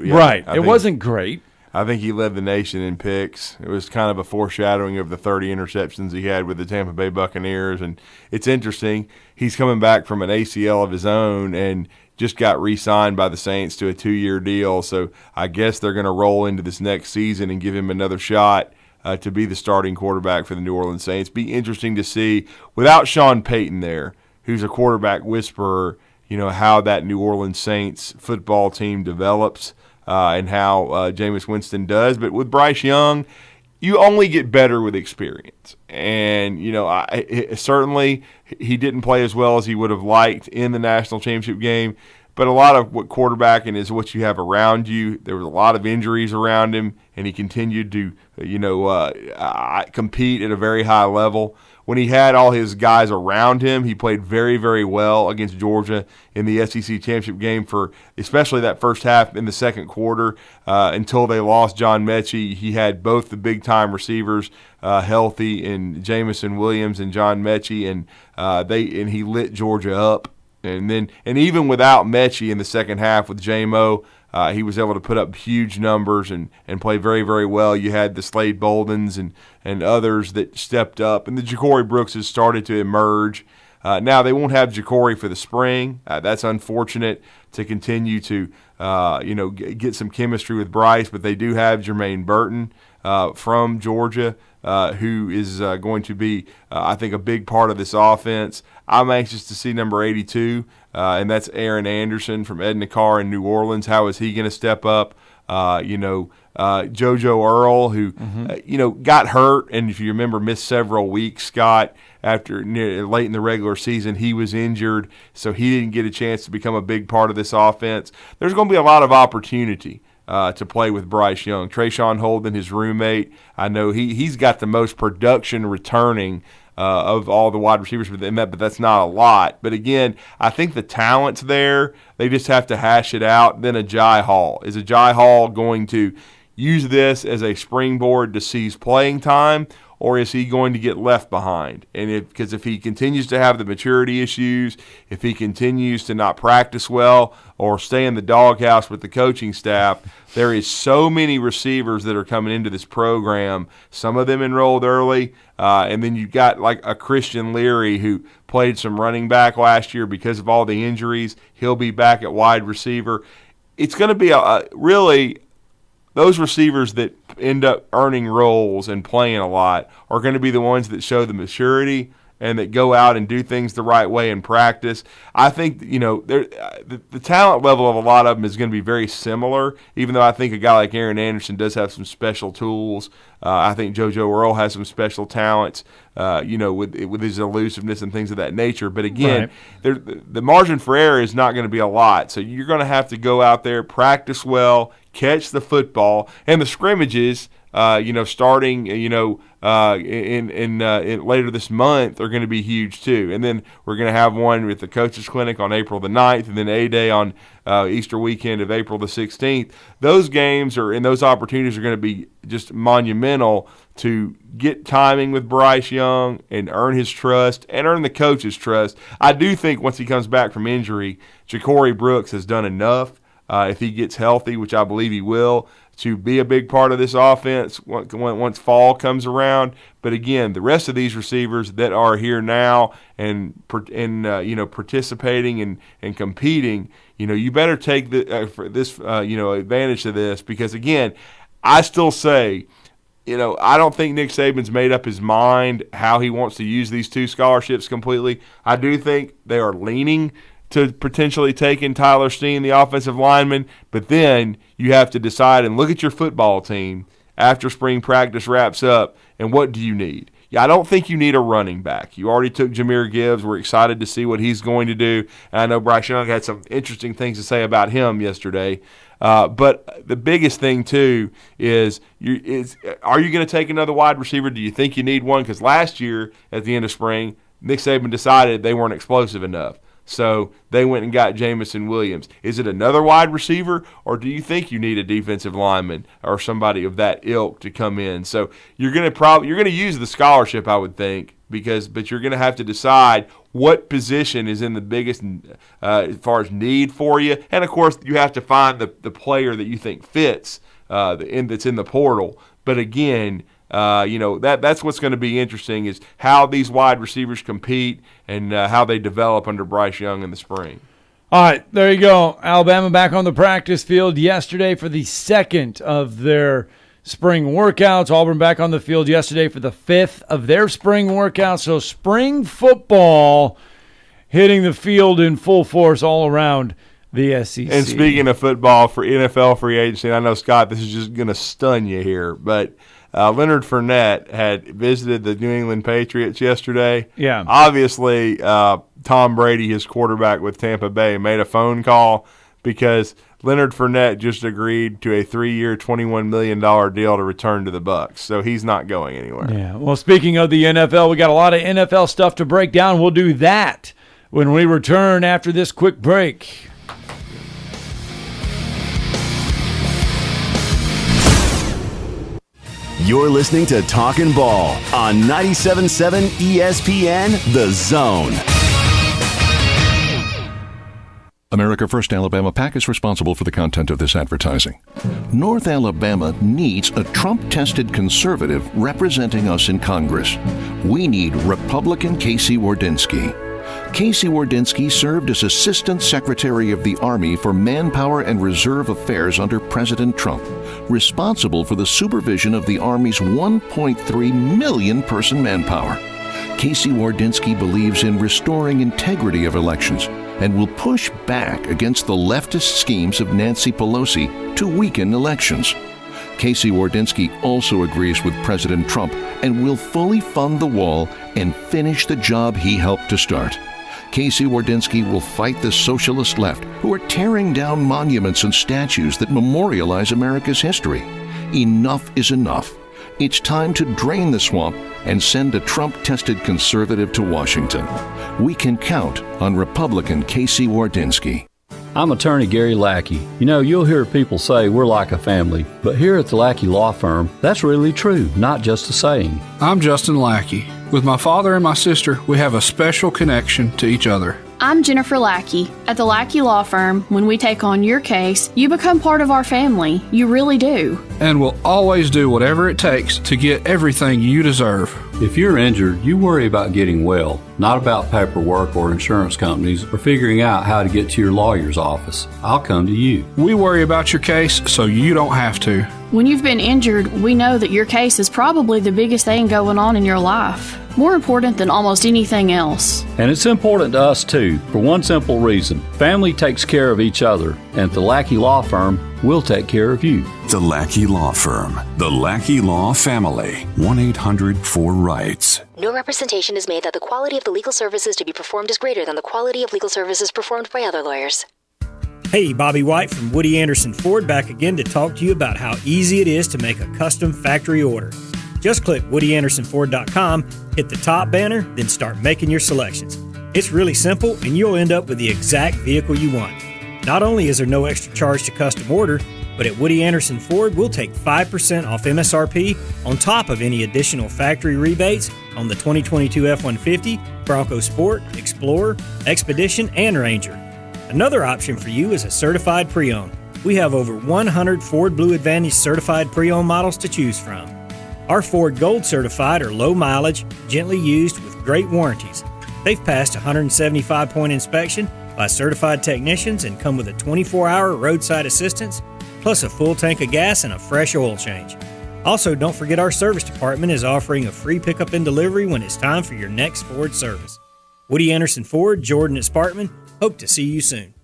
wasn't great. I think he led the nation in picks. It was kind of a foreshadowing of the 30 interceptions he had with the Tampa Bay Buccaneers. And it's interesting. He's coming back from an ACL of his own and just got re-signed by the Saints to a 2-year deal. So I guess they're going to roll into this next season and give him another shot to be the starting quarterback for the New Orleans Saints. Be interesting to see, without Sean Payton there, who's a quarterback whisperer, how that New Orleans Saints football team develops. And how Jameis Winston does. But with Bryce Young, you only get better with experience. And, certainly he didn't play as well as he would have liked in the national championship game. But a lot of what quarterbacking is what you have around you. There was a lot of injuries around him, and he continued to, compete at a very high level. When he had all his guys around him, he played very, very well against Georgia in the SEC championship game for especially that first half in the second quarter until they lost John Mechie. He had both the big-time receivers healthy in Jamison Williams and John Mechie, and he lit Georgia up. And even without Mechie in the second half with J-Mo, he was able to put up huge numbers and play very, very well. You had the Slade Boldens and others that stepped up, and the Ja'Cory Brookses started to emerge. Now they won't have Ja'Cory for the spring. That's unfortunate to continue to get some chemistry with Bryce, but they do have Jermaine Burton from Georgia, who is going to be, I think, a big part of this offense. I'm anxious to see number 82, and that's Aaron Anderson from Edna Carr in New Orleans. How is he going to step up? JoJo Earl, who got hurt, and if you remember, missed several weeks. Scott, after late in the regular season, he was injured, so he didn't get a chance to become a big part of this offense. There's going to be a lot of opportunity to play with Bryce Young. Trayshawn Holden, his roommate, I know he's got the most production returning of all the wide receivers, but that's not a lot. But again, I think the talent's there. They just have to hash it out. Then Ajay Hall. Is Ajay Hall going to use this as a springboard to seize playing time, or is he going to get left behind? And because if he continues to have the maturity issues, if he continues to not practice well or stay in the doghouse with the coaching staff, there is so many receivers that are coming into this program. Some of them enrolled early, and then you've got like a Christian Leary who played some running back last year because of all the injuries. He'll be back at wide receiver. It's going to be really those receivers that end up earning roles and playing a lot are going to be the ones that show the maturity and that go out and do things the right way in practice. I think, the talent level of a lot of them is going to be very similar, even though I think a guy like Aaron Anderson does have some special tools. I think JoJo Earl has some special talents, with his elusiveness and things of that nature. But again, the margin for error is not going to be a lot. So you're going to have to go out there, practice well, catch the football, and the scrimmages, starting, in later this month are going to be huge too. And then we're going to have one with the Coaches Clinic on April the 9th, and then A-Day on Easter weekend of April the 16th. Those games and those opportunities are going to be just monumental to get timing with Bryce Young and earn his trust and earn the coach's trust. I do think once he comes back from injury, Ja'Cory Brooks has done enough, if he gets healthy, which I believe he will, to be a big part of this offense once fall comes around. But again, the rest of these receivers that are here now and participating and competing, you better take advantage of this, because again, I still say, I don't think Nick Saban's made up his mind how he wants to use these 2 scholarships completely. I do think they are leaning to potentially taking Tyler Steen, the offensive lineman, but then you have to decide and look at your football team after spring practice wraps up, and what do you need? I don't think you need a running back. You already took Jahmyr Gibbs. We're excited to see what he's going to do. And I know Bryce Young had some interesting things to say about him yesterday. But the biggest thing, too, is are you going to take another wide receiver? Do you think you need one? Because last year at the end of spring, Nick Saban decided they weren't explosive enough. So they went and got Jamison Williams. Is it another wide receiver, or do you think you need a defensive lineman or somebody of that ilk to come in? So you're going to use the scholarship, I would think, but you're going to have to decide what position is in the biggest as far as need for you. And of course, you have to find the player that you think fits that's in the portal. But again, that's what's going to be interesting, is how these wide receivers compete and how they develop under Bryce Young in the spring. All right, there you go. Alabama back on the practice field yesterday for the 2nd of their spring workouts. Auburn back on the field yesterday for the 5th of their spring workouts. So spring football hitting the field in full force all around the SEC. And speaking of football, for NFL free agency, I know, Scott, this is just going to stun you here, but Leonard Fournette had visited the New England Patriots yesterday. Yeah. Obviously, Tom Brady, his quarterback with Tampa Bay, made a phone call because Leonard Fournette just agreed to a 3-year, $21 million deal to return to the Bucs. So he's not going anywhere. Yeah. Well, speaking of the NFL, we got a lot of NFL stuff to break down. We'll do that when we return after this quick break. You're listening to Talkin Ball on 97.7 ESPN, The Zone. America First Alabama PAC is responsible for the content of this advertising. North Alabama needs a Trump-tested conservative representing us in Congress. We need Republican Casey Wardynski. Casey Wardynski served as Assistant Secretary of the Army for Manpower and Reserve Affairs under President Trump, responsible for the supervision of the Army's 1.3 million person manpower. Casey Wardynski believes in restoring integrity of elections and will push back against the leftist schemes of Nancy Pelosi to weaken elections. Casey Wardynski also agrees with President Trump and will fully fund the wall and finish the job he helped to start. Casey Wardynski will fight the socialist left, who are tearing down monuments and statues that memorialize America's history. Enough is enough. It's time to drain the swamp and send a Trump-tested conservative to Washington. We can count on Republican Casey Wardynski. I'm attorney Gary Lackey. You'll hear people say we're like a family, but here at the Lackey Law Firm, that's really true, not just a saying. I'm Justin Lackey. With my father and my sister, we have a special connection to each other. I'm Jennifer Lackey. At the Lackey Law Firm, when we take on your case, you become part of our family. You really do. And we'll always do whatever it takes to get everything you deserve. If you're injured, you worry about getting well, not about paperwork or insurance companies or figuring out how to get to your lawyer's office. I'll come to you. We worry about your case so you don't have to. When you've been injured, we know that your case is probably the biggest thing going on in your life. more important than almost anything else. And it's important to us too, for one simple reason. Family takes care of each other, and at the Lackey Law Firm, we'll take care of you. The Lackey Law Firm. The Lackey Law Family. 1-800-4RIGHTS. No representation is made that the quality of the legal services to be performed is greater than the quality of legal services performed by other lawyers. Hey, Bobby White from Woody Anderson Ford back again to talk to you about how easy it is to make a custom factory order. Just click WoodyAndersonFord.com, hit the top banner, then start making your selections. It's really simple, and you'll end up with the exact vehicle you want. Not only is there no extra charge to custom order, but at Woody Anderson Ford, we'll take 5% off MSRP on top of any additional factory rebates on the 2022 F-150, Bronco Sport, Explorer, Expedition, and Ranger. Another option for you is a certified pre-owned. We have over 100 Ford Blue Advantage certified pre-owned models to choose from. Our Ford Gold certified are low mileage, gently used with great warranties. They've passed a 175-point inspection by certified technicians and come with a 24-hour roadside assistance, plus a full tank of gas and a fresh oil change. Also, don't forget our service department is offering a free pickup and delivery when it's time for your next Ford service. Woody Anderson Ford, Jordan at Sparkman. Hope to see you soon.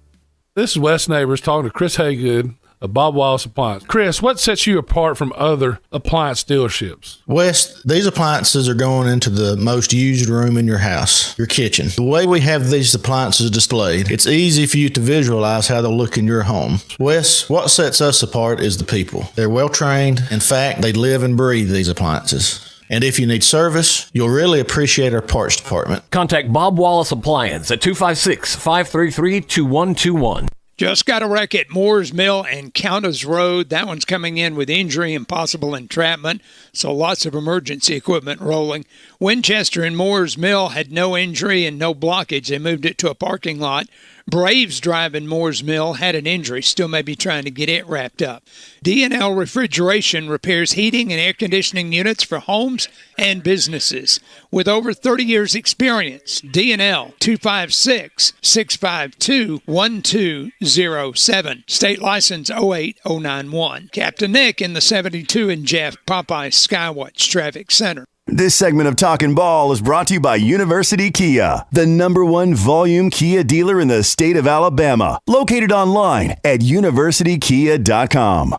This is Wes Neighbors talking to Chris Haygood of Bob Wallace Appliance. Chris, what sets you apart from other appliance dealerships? Wes, these appliances are going into the most used room in your house, your kitchen. The way we have these appliances displayed, it's easy for you to visualize how they'll look in your home. Wes, what sets us apart is the people. They're well trained. In fact, they live and breathe these appliances. And if you need service, you'll really appreciate our parts department. Contact Bob Wallace Appliance at 256-533-2121. Just got a wreck at Moore's Mill and Countess Road. That one's coming in with injury and possible entrapment, so lots of emergency equipment rolling. Winchester and Moore's Mill had no injury and no blockage. They moved it to a parking lot. Braves Drive in Moore's Mill had an injury, still may be trying to get it wrapped up. D&L Refrigeration repairs heating and air conditioning units for homes and businesses. With over 30 years experience, D&L 256-652-1207. State license 08091. Captain Nick in the 72 and Jeff Popeye Skywatch Traffic Center. This segment of Talkin Ball is brought to you by University Kia, the #1 volume Kia dealer in the state of Alabama. Located online at universitykia.com.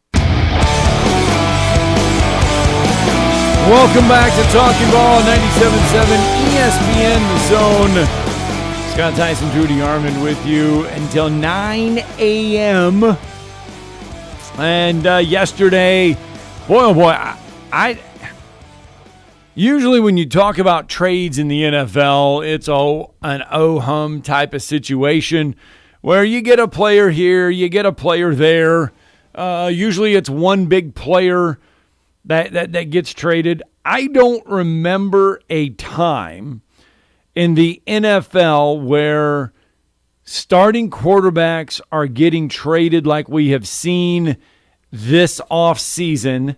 Welcome back to Talkin Ball, 97.7 ESPN The Zone. Scott Tyson, Drew DeArmond with you until 9 a.m. And yesterday, boy, oh boy, I usually when you talk about trades in the NFL, it's an oh-hum type of situation where you get a player here, you get a player there. Usually it's one big player that gets traded. I don't remember a time in the NFL where starting quarterbacks are getting traded like we have seen this offseason.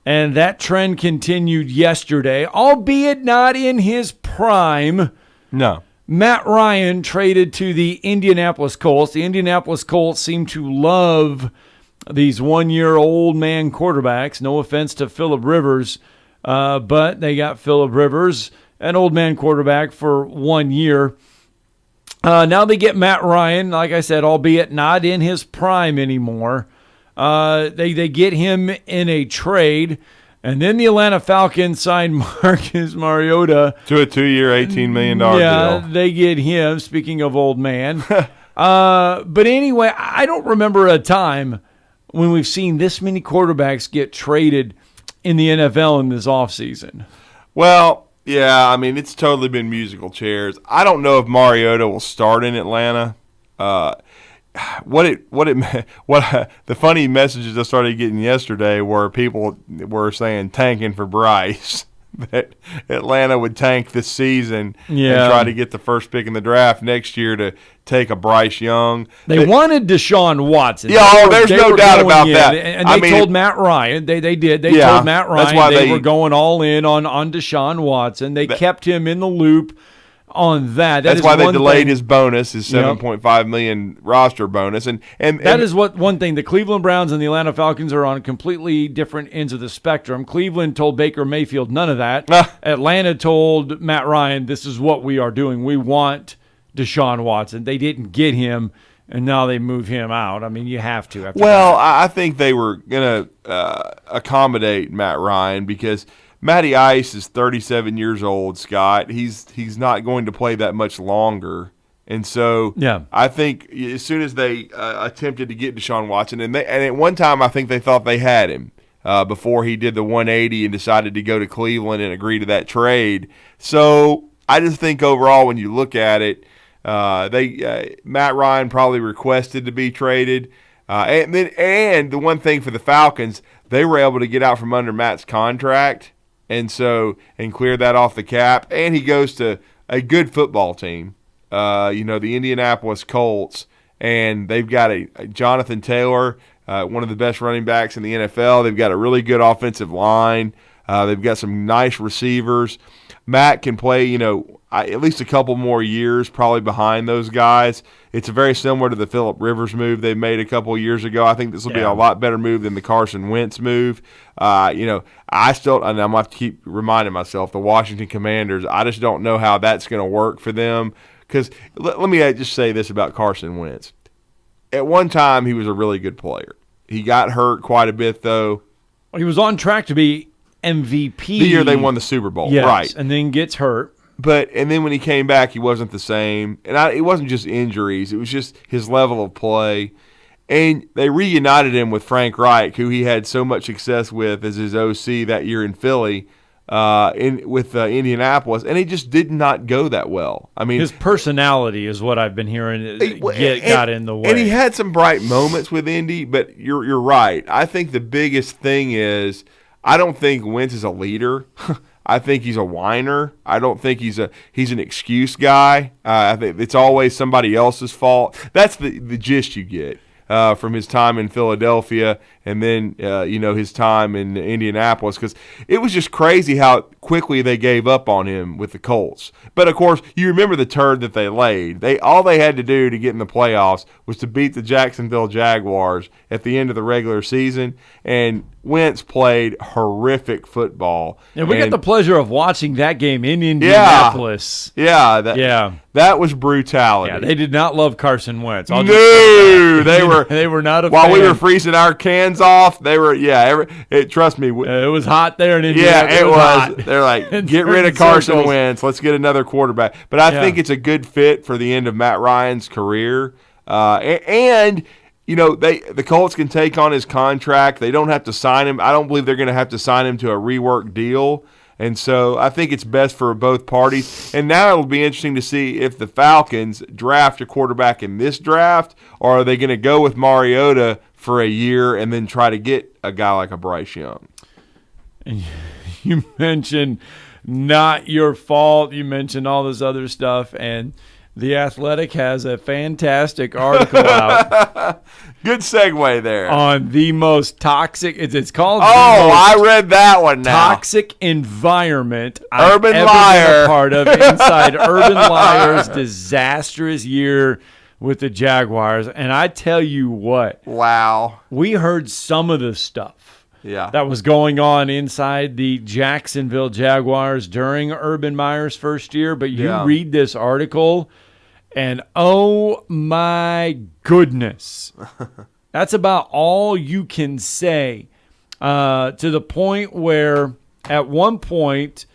And that trend continued yesterday, albeit not in his prime. No. Matt Ryan traded to the Indianapolis Colts. The Indianapolis Colts seem to love these one-year-old man quarterbacks. No offense to Phillip Rivers, but they got Phillip Rivers, an old man quarterback, for 1 year. Now they get Matt Ryan, like I said, albeit not in his prime anymore. They get him in a trade, and then the Atlanta Falcons signed Marcus Mariota to a 2-year, $18 million deal. They get him, speaking of old man. But anyway, I don't remember a time when we've seen this many quarterbacks get traded in the NFL in this offseason. Well, yeah, I mean, it's totally been musical chairs. I don't know if Mariota will start in Atlanta. The funny messages I started getting yesterday were people were saying tanking for Bryce, that Atlanta would tank this season and try to get the first pick in the draft next year to take a Bryce Young. They wanted Deshaun Watson. Yeah, there's no doubt about that. And they told Matt Ryan, they did. They told Matt Ryan they were going all in on Deshaun Watson. They kept him in the loop on that. That's why they delayed his bonus, his $7.5 million roster bonus, and that is one thing. The Cleveland Browns and the Atlanta Falcons are on completely different ends of the spectrum. Cleveland told Baker Mayfield none of that. Atlanta told Matt Ryan, "This is what we are doing. We want Deshaun Watson." They didn't get him, and now they move him out. I mean, you have to. I think they were going to accommodate Matt Ryan because Matty Ice is 37 years old, Scott. He's not going to play that much longer. And so I think as soon as they attempted to get Deshaun Watson, and at one time I think they thought they had him before he did the 180 and decided to go to Cleveland and agree to that trade. So I just think overall when you look at it, Matt Ryan probably requested to be traded. And the one thing for the Falcons, they were able to get out from under Matt's contract and clear that off the cap. And he goes to a good football team, the Indianapolis Colts, and they've got a Jonathan Taylor, one of the best running backs in the NFL. They've got a really good offensive line. They've got some nice receivers. Matt can play, at least a couple more years probably behind those guys. It's very similar to the Phillip Rivers move they made a couple of years ago. I think this will be a lot better move than the Carson Wentz move. I still, and I'm going to have to keep reminding myself, the Washington Commanders, I just don't know how that's going to work for them. Because let me just say this about Carson Wentz. At one time, he was a really good player. He got hurt quite a bit, though. He was on track to be MVP. The year they won the Super Bowl, yes, right. And then gets hurt. And then when he came back, he wasn't the same. And it wasn't just injuries. It was just his level of play. And they reunited him with Frank Reich, who he had so much success with as his OC that year in Philly, with Indianapolis. And it just did not go that well. I mean, his personality is what I've been hearing got in the way. And he had some bright moments with Indy, but you're right. I think the biggest thing is I don't think Wentz is a leader. I think he's a whiner. I don't think he's an excuse guy. I think it's always somebody else's fault. That's the gist you get from his time in Philadelphia and then his time in Indianapolis, because it was just crazy how quickly they gave up on him with the Colts. But of course, you remember the turd that they laid. All they had to do to get in the playoffs was to beat the Jacksonville Jaguars at the end of the regular season, and Wentz played horrific football. And we got the pleasure of watching that game in Indianapolis. That was brutality. Yeah, they did not love Carson Wentz. They were not a while fan. we were freezing our cans off, they were trust me. It was hot there in Indianapolis. Yeah, it was. They're like, get rid of Carson Wentz. Let's get another quarterback. But I think it's a good fit for the end of Matt Ryan's career. The Colts can take on his contract. They don't have to sign him. I don't believe they're going to have to sign him to a rework deal. And so I think it's best for both parties. And now it'll be interesting to see if the Falcons draft a quarterback in this draft, or are they going to go with Mariota for a year and then try to get a guy like a Bryce Young. And you mentioned not your fault. You mentioned all this other stuff, and The Athletic has a fantastic article out. Good segue there. On the most toxic, it's called I read that one now. Toxic environment Urban I've ever Liar. been a part of inside Urban Liar's disastrous year with the Jaguars. And I tell you what. Wow. We heard some of the stuff that was going on inside the Jacksonville Jaguars during Urban Meyer's first year. But you read this article, and oh my goodness. That's about all you can say. To the point where at one point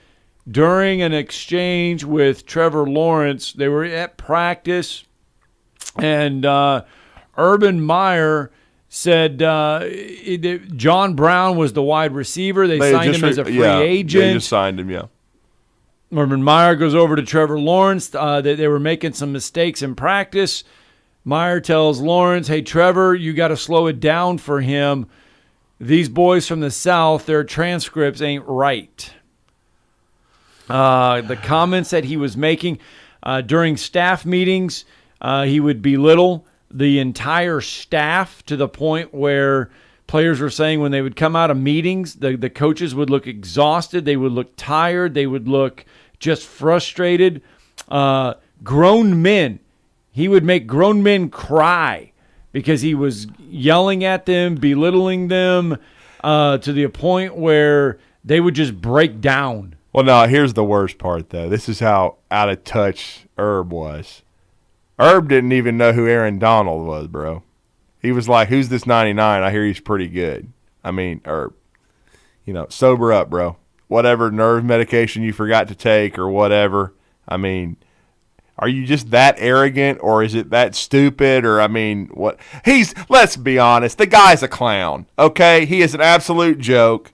during an exchange with Trevor Lawrence, they were at practice, and Urban Meyer said John Brown was the wide receiver. They signed him as a free agent. They just signed him, Urban Meyer goes over to Trevor Lawrence. They were making some mistakes in practice. Meyer tells Lawrence, hey, Trevor, you got to slow it down for him. These boys from the South, their transcripts ain't right. The comments that he was making during staff meetings, he would belittle the entire staff to the point where players were saying when they would come out of meetings, the coaches would look exhausted. They would look tired. They would look just frustrated. grown men. He would make grown men cry because he was yelling at them, belittling them to the point where they would just break down. Well, no, here's the worst part, though. This is how out of touch Herb was. Herb didn't even know who Aaron Donald was, bro. He was like, who's this 99? I hear he's pretty good. I mean, Herb, sober up, bro. Whatever nerve medication you forgot to take or whatever. I mean, are you just that arrogant, or is it that stupid? Or, I mean, what? Let's be honest, the guy's a clown, okay? He is an absolute joke.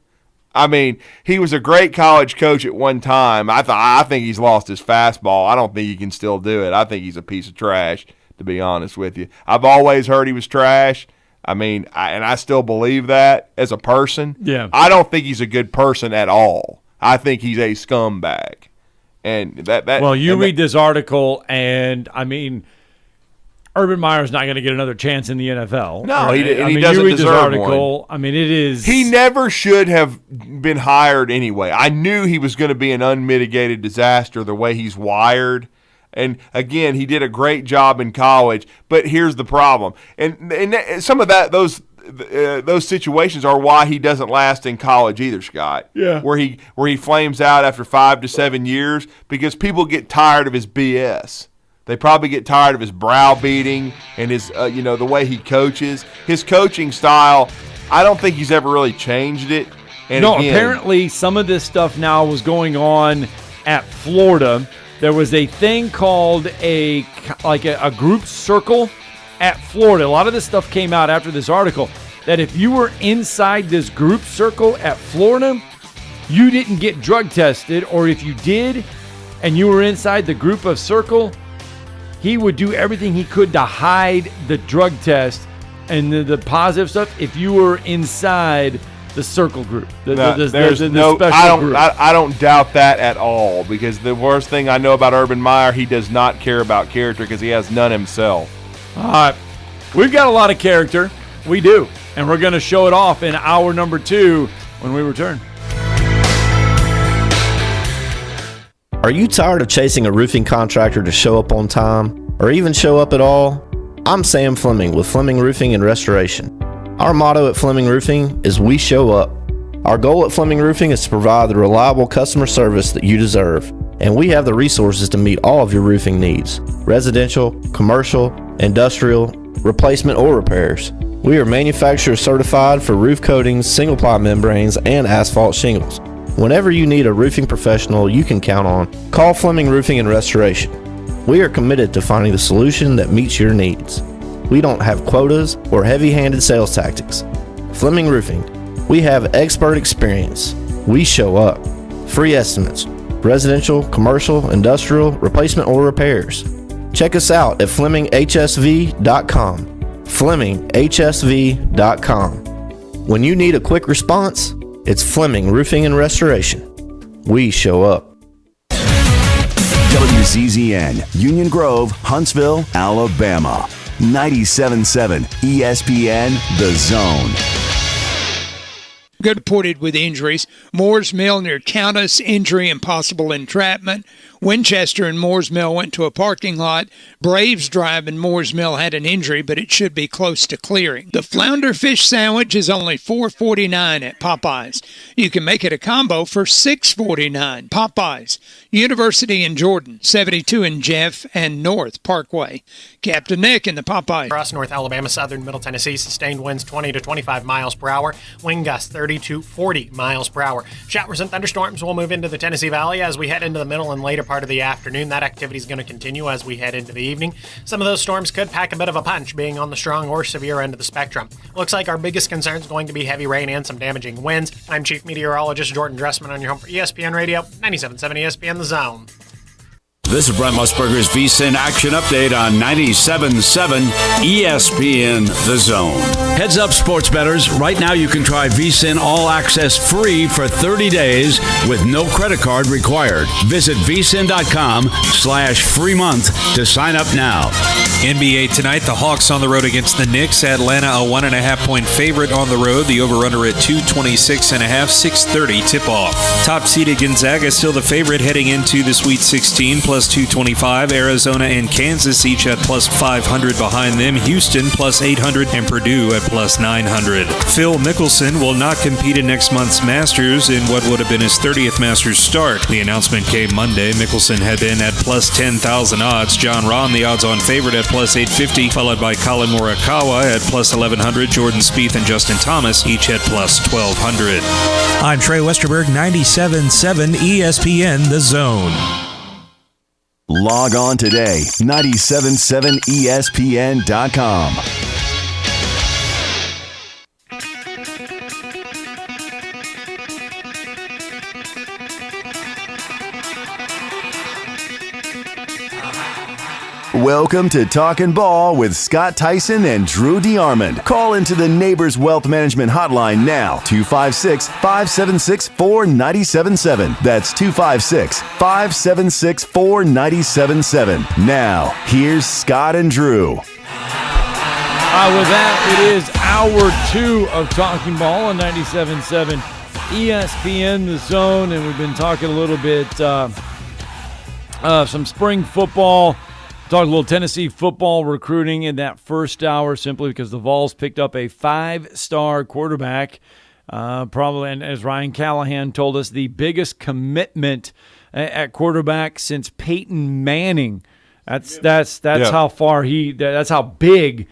I mean, he was a great college coach at one time. I think he's lost his fastball. I don't think he can still do it. I think he's a piece of trash, to be honest with you. I've always heard he was trash. I mean, I still believe that as a person. Yeah. I don't think he's a good person at all. I think he's a scumbag. And read this article, and I mean, Urban Meyer's not going to get another chance in the NFL. No, he doesn't deserve this article. one. I mean, it is. He never should have been hired anyway. I knew he was going to be an unmitigated disaster the way he's wired. And again, he did a great job in college. But here's the problem, and some of those situations are why he doesn't last in college either, Scott. Yeah. Where he flames out after 5 to 7 years because people get tired of his BS. They probably get tired of his browbeating and his, the way he coaches. His coaching style, I don't think he's ever really changed it. And apparently some of this stuff now was going on at Florida. There was a thing called a group circle at Florida. A lot of this stuff came out after this article, that if you were inside this group circle at Florida, you didn't get drug tested, or if you did and you were inside the group of circle, he would do everything he could to hide the drug test and the positive stuff if you were inside the circle group. The special group. I don't doubt that at all, because the worst thing I know about Urban Meyer, he does not care about character because he has none himself. All right. We've got a lot of character. We do. And we're going to show it off in hour number 2 when we return. Are you tired of chasing a roofing contractor to show up on time, or even show up at all? I'm Sam Fleming with Fleming Roofing and Restoration. Our motto at Fleming Roofing is we show up. Our goal at Fleming Roofing is to provide the reliable customer service that you deserve, and we have the resources to meet all of your roofing needs: residential, commercial, industrial, replacement, or repairs. We are manufacturer certified for roof coatings, single-ply membranes, and asphalt shingles. Whenever you need a roofing professional you can count on, call Fleming Roofing and Restoration. We are committed to finding the solution that meets your needs. We don't have quotas or heavy-handed sales tactics. Fleming Roofing, we have expert experience. We show up. Free estimates, residential, commercial, industrial, replacement, or repairs. Check us out at FlemingHSV.com. FlemingHSV.com. When you need a quick response, it's Fleming Roofing and Restoration. We show up. WZZN, Union Grove, Huntsville, Alabama. 97.7 ESPN, The Zone. Good reported with injuries. Moore's Mill near Countess, injury and possible entrapment. Winchester and Moore's Mill went to a parking lot. Braves Drive in Moore's Mill had an injury, but it should be close to clearing. The flounder fish sandwich is only $4.49 at Popeyes. You can make it a combo for $6.49. Popeyes, University in Jordan, 72 in Jeff and North Parkway. Captain Nick in the Popeyes. Across North Alabama, southern Middle Tennessee, sustained winds 20 to 25 miles per hour, wind gusts 30 to 40 miles per hour. Showers and thunderstorms will move into the Tennessee Valley as we head into the middle and later part of the afternoon. That activity is going to continue as we head into the evening. Some of those storms could pack a bit of a punch, being on the strong or severe end of the spectrum. Looks like our biggest concern is going to be heavy rain and some damaging winds. I'm Chief Meteorologist Jordan Dressman on your home for ESPN Radio, 97.7 ESPN The Zone. This is Brent Musburger's VSiN Action Update on 97.7 ESPN The Zone. Heads up, sports bettors. Right now you can try VSiN All Access free for 30 days with no credit card required. Visit vsin.com/free month to sign up now. NBA tonight, the Hawks on the road against the Knicks. Atlanta a 1.5-point favorite on the road. The over-under at 226.5, 6:30 tip-off. Top-seeded Gonzaga still the favorite heading into the Sweet 16, plus plus 225. Arizona and Kansas each at plus 500 behind them. Houston plus 800 and Purdue at plus 900. Phil Mickelson will not compete in next month's Masters in what would have been his 30th Masters start. The announcement came Monday. Mickelson had been at plus 10,000 odds. John Rahm, the odds-on favorite, at plus 850, followed by Colin Morikawa at plus 1,100. Jordan Spieth and Justin Thomas each at plus 1,200. I'm Trey Westerberg, 97.7 ESPN The Zone. Log on today, 977ESPN.com. Welcome to Talkin Ball with Scott Theisen and Drew DeArmond. Call into the Neighbors Wealth Management Hotline now, 256-576-4977. That's 256-576-4977. Now, here's Scott and Drew. With that, it is hour 2 of Talkin Ball on 97.7 ESPN The Zone, and we've been talking a little bit some spring football. Talked a little Tennessee football recruiting in that first hour simply because the Vols picked up a 5-star quarterback, probably, and as Ryan Callahan told us, the biggest commitment at quarterback since Peyton Manning. That's how far that's how big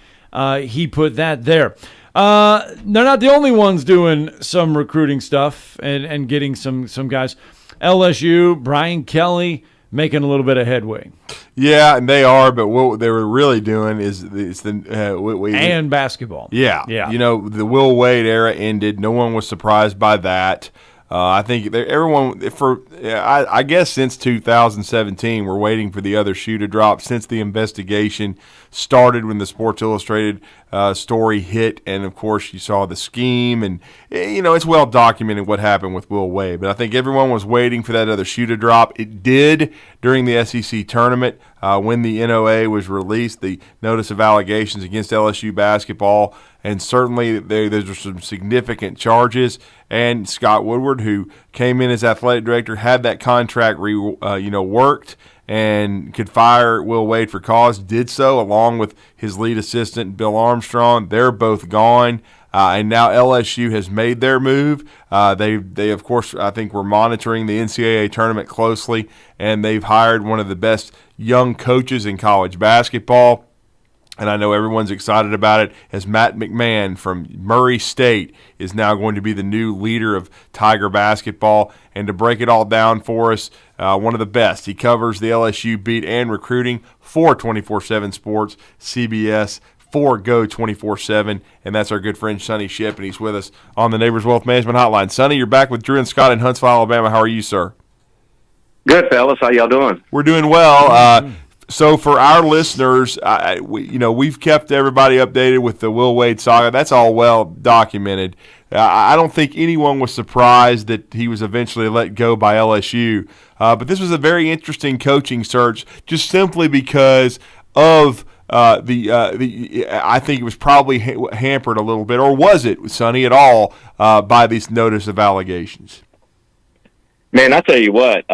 he put that there. They're not the only ones doing some recruiting stuff and getting some guys. LSU, Brian Kelly, making a little bit of headway. Yeah, and they are, but what they were really doing is and basketball. Yeah. You know, the Will Wade era ended. No one was surprised by that. I think I guess since 2017, we're waiting for the other shoe to drop since the investigation started when the Sports Illustrated story hit. And, of course, you saw the scheme. And, you know, it's well documented what happened with Will Wade. But I think everyone was waiting for that other shoe to drop. It did during the SEC tournament when the NOA was released, the notice of allegations against LSU basketball. And certainly there were some significant charges. And Scott Woodward, who came in as athletic director, had that contract worked and could fire Will Wade for cause, did so along with his lead assistant, Bill Armstrong. They're both gone. And now LSU has made their move. They of course, I think were monitoring the NCAA tournament closely, and they've hired one of the best young coaches in college basketball. And I know everyone's excited about it, as Matt McMahon from Murray State is now going to be the new leader of Tiger basketball. And to break it all down for us, one of the best. He covers the LSU beat and recruiting for 24/7 Sports, CBS, for Go 24/7. And that's our good friend Sonny Shipp, and he's with us on the Neighbors Wealth Management Hotline. Sonny, you're back with Drew and Scott in Huntsville, Alabama. How are you, sir? Good, fellas. How y'all doing? We're doing well. So for our listeners, we've kept everybody updated with the Will Wade saga. That's all well documented. I don't think anyone was surprised that he was eventually let go by LSU. But this was a very interesting coaching search, just simply because of I think it was probably hampered a little bit, or was it, Sonny, at all, by this notice of allegations? Man, I tell you what.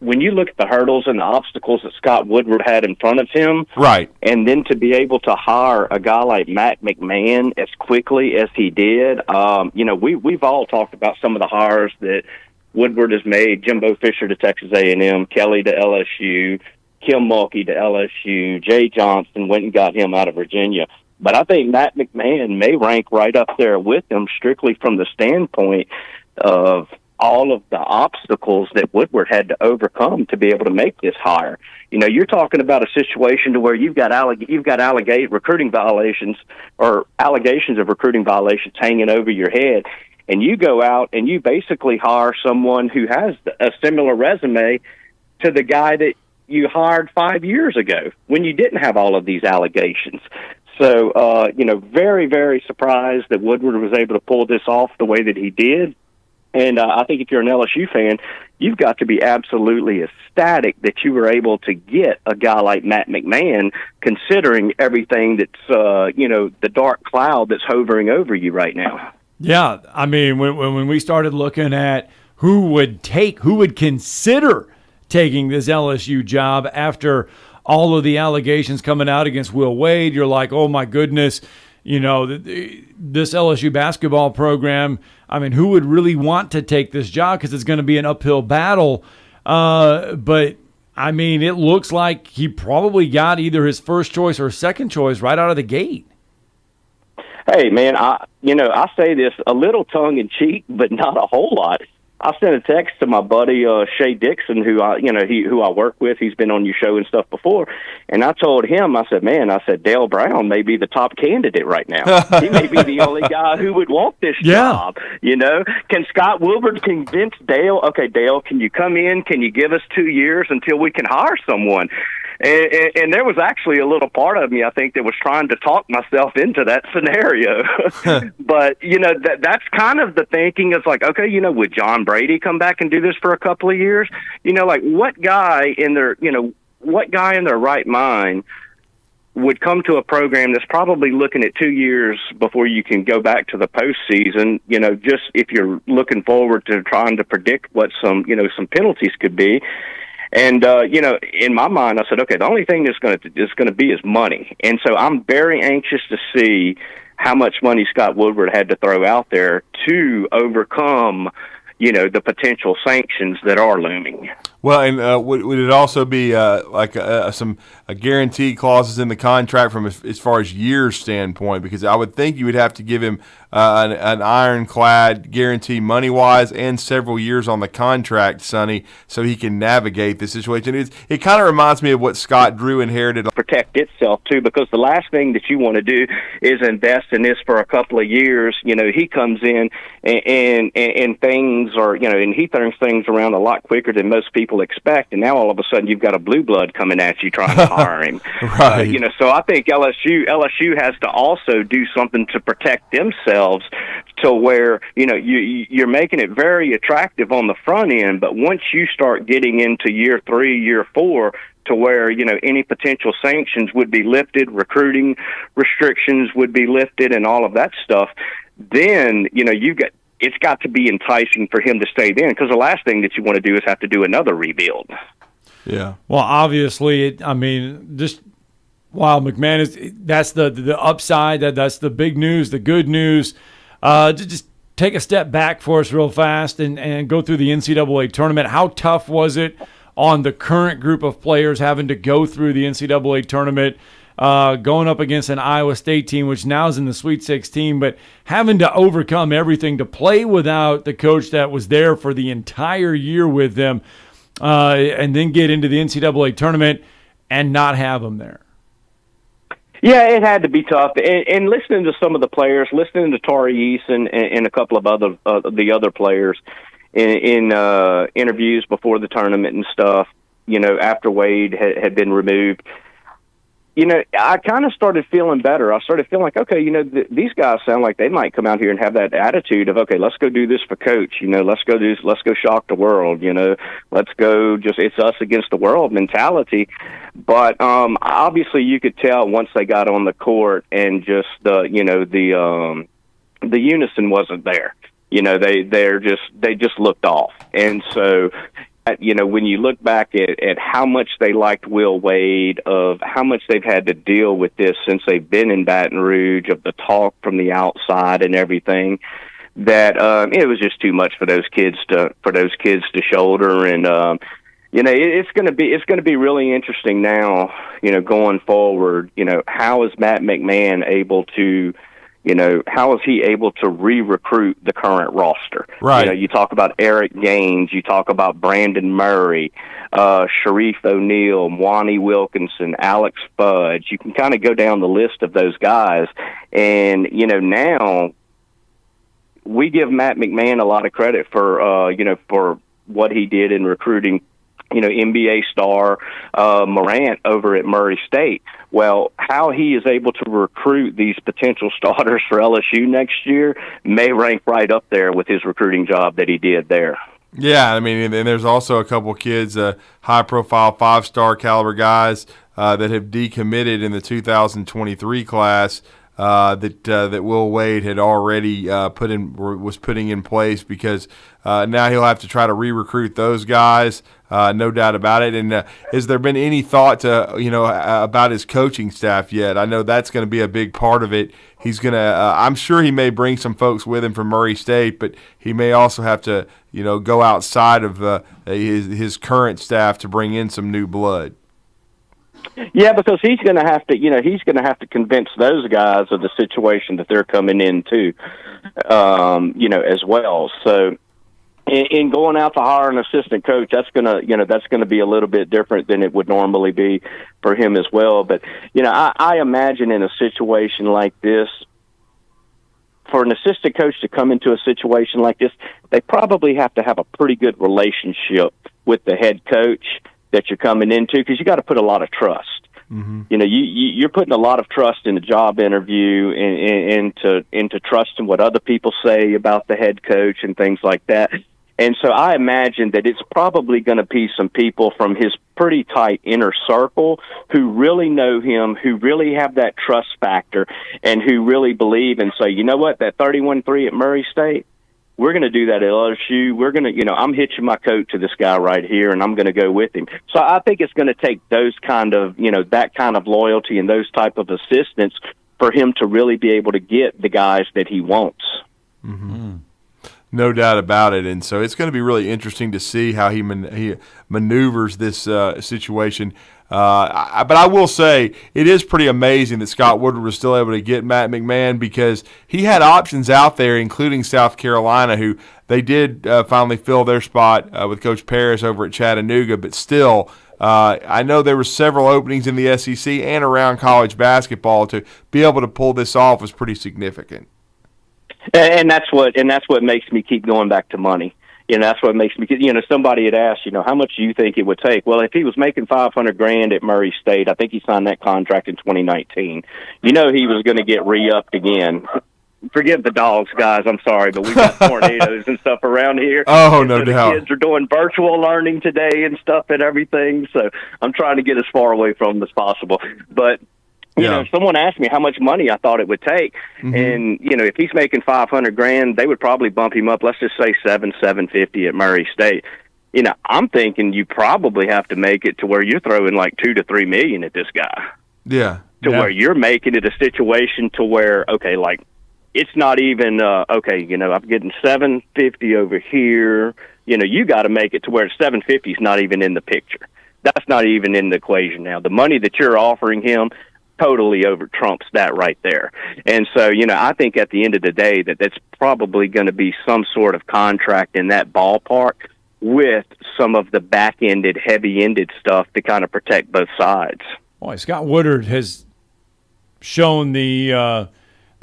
When you look at the hurdles and the obstacles that Scott Woodward had in front of him, right, and then to be able to hire a guy like Matt McMahon as quickly as he did, we've all talked about some of the hires that Woodward has made: Jimbo Fisher to Texas A&M, Kelly to LSU, Kim Mulkey to LSU, Jay Johnson went and got him out of Virginia. But I think Matt McMahon may rank right up there with him, strictly from the standpoint of all of the obstacles that Woodward had to overcome to be able to make this hire. You know, you're talking about a situation to where you've got recruiting violations or allegations of recruiting violations hanging over your head, and you go out and you basically hire someone who has a similar resume to the guy that you hired 5 years ago when you didn't have all of these allegations. So, very, very surprised that Woodward was able to pull this off the way that he did. And I think if you're an LSU fan, you've got to be absolutely ecstatic that you were able to get a guy like Matt McMahon, considering everything that's, the dark cloud that's hovering over you right now. Yeah, I mean, when we started looking at who would consider taking this LSU job after all of the allegations coming out against Will Wade. You're like, oh my goodness, this LSU basketball program, I mean, who would really want to take this job, because it's going to be an uphill battle. But I mean, it looks like he probably got either his first choice or second choice right out of the gate. Hey, man, I say this a little tongue in cheek, but not a whole lot. I sent a text to my buddy Shay Dixon, who I work with. He's been on your show and stuff before, and I told him, I said, Dale Brown may be the top candidate right now. He may be the only guy who would want this job. Can Scott Woodward convince Dale? Okay, Dale, can you come in? Can you give us 2 years until we can hire someone? And there was actually a little part of me, I think, that was trying to talk myself into that scenario. But, that's kind of the thinking. It's like, okay, would John Brady come back and do this for a couple of years? What guy in their right mind would come to a program that's probably looking at 2 years before you can go back to the postseason, just if you're looking forward to trying to predict what some penalties could be. And, in my mind, I said, okay, the only thing that's going to be is money. And so I'm very anxious to see how much money Scott Woodward had to throw out there to overcome, the potential sanctions that are looming. Well, and would it also be some guarantee clauses in the contract from as far as years standpoint? Because I would think you would have to give him an ironclad guarantee money-wise and several years on the contract, Sonny, so he can navigate the situation. It kind of reminds me of what Scott Drew inherited. Protect itself, too, because the last thing that you want to do is invest in this for a couple of years. He comes in and things are, and he turns things around a lot quicker than most people expect, and now all of a sudden you've got a blue blood coming at you trying to hire him. Right. So I think LSU has to also do something to protect themselves to where, you're making it very attractive on the front end, but once you start getting into year 3, year 4, to where, any potential sanctions would be lifted, recruiting restrictions would be lifted, and all of that stuff, then, it's got to be enticing for him to stay there, because the last thing that you want to do is have to do another rebuild. Yeah. Well, obviously, just while McMahon that's the upside, that's the big news, the good news. Just take a step back for us real fast and go through the NCAA tournament. How tough was it on the current group of players having to go through the NCAA tournament? Going up against an Iowa State team, which now is in the Sweet 16, but having to overcome everything to play without the coach that was there for the entire year with them, and then get into the NCAA tournament and not have them there. Yeah, it had to be tough. And listening to some of the players, listening to Tari Eason and a couple of the other players in interviews before the tournament and stuff, after Wade had been removed, I kind of started feeling better. I started feeling like, okay, these guys sound like they might come out here and have that attitude of, okay, let's go do this for coach. Let's go shock the world. Let's go it's us against the world mentality. But obviously, you could tell once they got on the court and just the unison wasn't there. They just looked off, and so. When you look back at how much they liked Will Wade, of how much they've had to deal with this since they've been in Baton Rouge, of the talk from the outside and everything, that it was just too much for those kids to shoulder. And it's going to be really interesting now. Going forward. How is Matt McMahon able to? How is he able to re-recruit the current roster? Right. You talk about Eric Gaines, you talk about Brandon Murray, Sharif O'Neal, Mwani Wilkinson, Alex Fudge. You can kind of go down the list of those guys. And, now we give Matt McMahon a lot of credit for, for what he did in recruiting, NBA star Morant over at Murray State. Well, how he is able to recruit these potential starters for LSU next year may rank right up there with his recruiting job that he did there. Yeah, and there's also a couple kids, high-profile 5-star caliber guys that have decommitted in the 2023 class that Will Wade had already was putting in place, because now he'll have to try to re-recruit those guys, no doubt about it. And has there been any thought to about his coaching staff yet? I know that's going to be a big part of it. He's going to I'm sure he may bring some folks with him from Murray State, but he may also have to go outside of his current staff to bring in some new blood. Yeah, because he's going to have to convince those guys of the situation that they're coming into, as well. So, in going out to hire an assistant coach, that's going to be a little bit different than it would normally be for him as well. But I imagine in a situation like this, for an assistant coach to come into a situation like this, they probably have to have a pretty good relationship with the head coach that you're coming into, because you got to put a lot of trust. Mm-hmm. You're putting a lot of trust in the job interview and into trusting what other people say about the head coach and things like that. And so I imagine that it's probably going to be some people from his pretty tight inner circle who really know him, who really have that trust factor, and who really believe and say, you know what, that 31-3 at Murray State, we're going to do that at LSU. We're going to, I'm hitching my coat to this guy right here, and I'm going to go with him. So I think it's going to take those kind of, that kind of loyalty and those type of assistance for him to really be able to get the guys that he wants. Mm-hmm. No doubt about it. And so it's going to be really interesting to see how he maneuvers this situation. But I will say it is pretty amazing that Scott Woodward was still able to get Matt McMahon, because he had options out there, including South Carolina, who they did finally fill their spot with Coach Parrish over at Chattanooga. But still, I know there were several openings in the SEC and around college basketball. To be able to pull this off was pretty significant. And that's what makes me keep going back to money. That's what makes me. Somebody had asked, how much do you think it would take? Well, if he was making $500,000 at Murray State, I think he signed that contract in 2019. He was going to get re-upped again. Forgive the dogs, guys. I'm sorry, but we've got tornadoes and stuff around here. Oh, no doubt. The kids are doing virtual learning today and stuff and everything. So I'm trying to get as far away from them as possible. But if someone asked me how much money I thought it would take, mm-hmm. and if he's making $500,000, they would probably bump him up. Let's just say $750 at Murray State. I'm thinking you probably have to make it to where you're throwing like $2 to $3 million at this guy. Yeah. Where you're making it a situation to where it's not even I'm getting $750 over here. You got to make it to where $750 is not even in the picture. That's not even in the equation now. The money that you're offering him totally over trumps that right there. And so, I think at the end of the day that's probably going to be some sort of contract in that ballpark with some of the back-ended, heavy-ended stuff to kind of protect both sides. Boy, Scott Woodward has shown the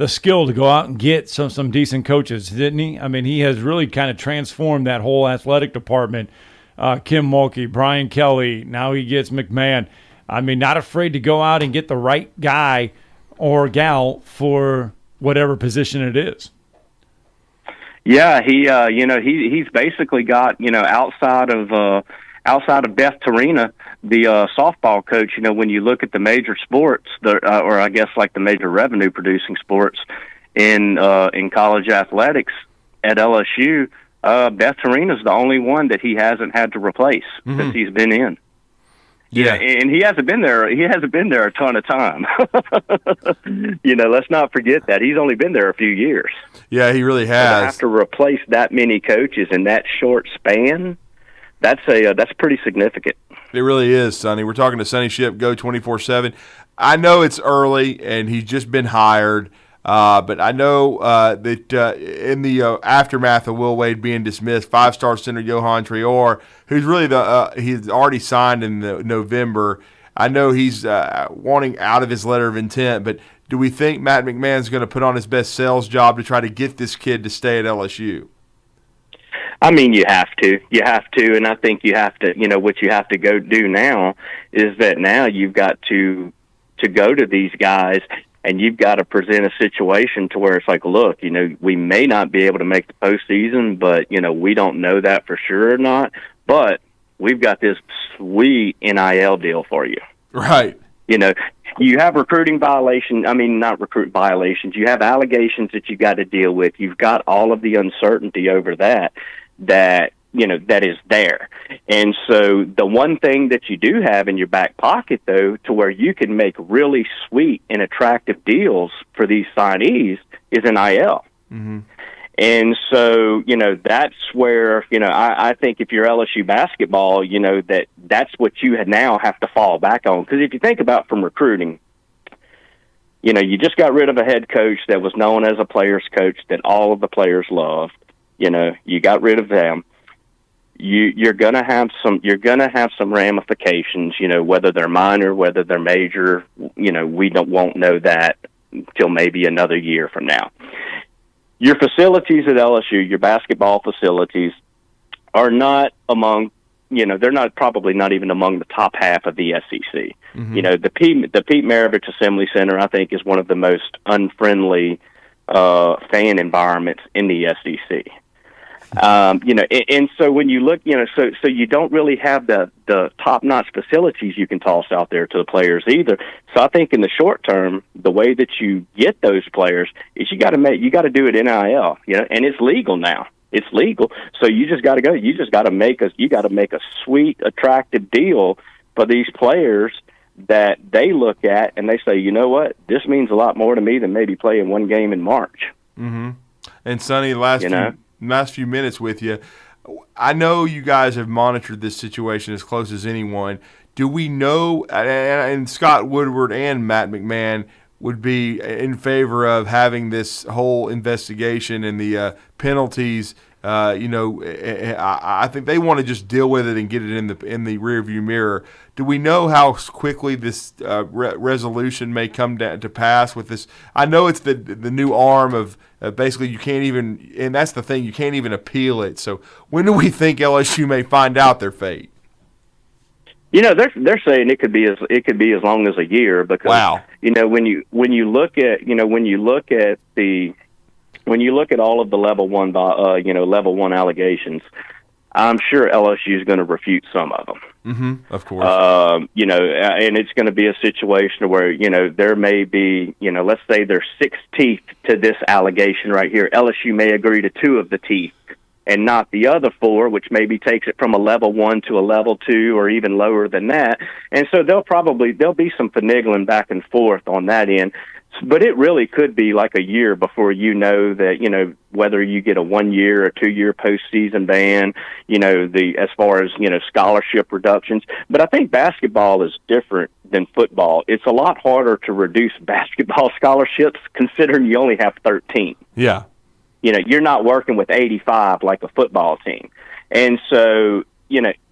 skill to go out and get some decent coaches, didn't he? I mean, he has really kind of transformed that whole athletic department. Kim Mulkey, Brian Kelly, now he gets McMahon. I mean, not afraid to go out and get the right guy or gal for whatever position it is. Yeah, he's basically got, outside of Beth Torina, the softball coach, when you look at the major sports, or I guess like the major revenue producing sports in college athletics at LSU, Beth Torina's the only one that he hasn't had to replace since he's been in. Yeah, and he hasn't been there. He hasn't been there a ton of time. Let's not forget that he's only been there a few years. Yeah, he really has. So to have to replace that many coaches in that short span, that's pretty significant. It really is, Sonny. We're talking to Sonny Shipp, Go 24/7. I know it's early and he's just been hired. But I know that in the aftermath of Will Wade being dismissed, five-star center Johan Traore, who's really he's already signed in November. I know he's wanting out of his letter of intent, but do we think Matt McMahon's going to put on his best sales job to try to get this kid to stay at LSU? I mean, you have to, and I think you have to. What you have to go do now is that now you've got to go to these guys. And you've got to present a situation to where it's like, look, we may not be able to make the postseason, but, we don't know that for sure or not. But we've got this sweet NIL deal for you. Right. You have recruiting violations. I mean, not recruit violations. You have allegations that you got to deal with. You've got all of the uncertainty over that that is there. And so the one thing that you do have in your back pocket, though, to where you can make really sweet and attractive deals for these signees is NIL. Mm-hmm. And so, that's where, I think if you're LSU basketball, that's what you now have to fall back on. Because if you think about from recruiting, you just got rid of a head coach that was known as a player's coach that all of the players loved. You got rid of them. You're gonna have some ramifications. Whether they're minor, whether they're major. We won't know that until maybe another year from now. Your facilities at LSU, your basketball facilities, are not among, they're probably not even among the top half of the SEC. Mm-hmm. The Pete Maravich Assembly Center, I think, is one of the most unfriendly fan environments in the SEC. And so when you look, so you don't really have the top-notch facilities you can toss out there to the players either. So I think in the short term, the way that you get those players is you got to do it NIL, and it's legal now. It's legal. So you just got to go. You just got to make a sweet, attractive deal for these players that they look at and they say, you know what, this means a lot more to me than maybe playing one game in March. Mm-hmm. And Sonny, last few minutes with you. I know you guys have monitored this situation as close as anyone. Do we know, and Scott Woodward and Matt McMahon would be in favor of having this whole investigation and the penalties? I think they want to just deal with it and get it in the rearview mirror. Do we know how quickly this resolution may come to pass with this? I know it's the new arm of basically you can't even, and that's the thing, you can't even appeal it. So when do we think LSU may find out their fate? They're saying it could be as long as a year because wow. When you look at all of the level one allegations, I'm sure LSU is going to refute some of them. Mm-hmm, of course. And it's going to be a situation where, there may be, let's say there's 6 teeth to this allegation right here. LSU may agree to 2 of the teeth and not the other 4, which maybe takes it from a level 1 to a level 2 or even lower than that. And so there'll be some finagling back and forth on that end. But it really could be like a year before that, whether you get a 1-year or 2-year postseason ban, as far as, scholarship reductions. But I think basketball is different than football. It's a lot harder to reduce basketball scholarships considering you only have 13. Yeah. You're not working with 85 like a football team. And so,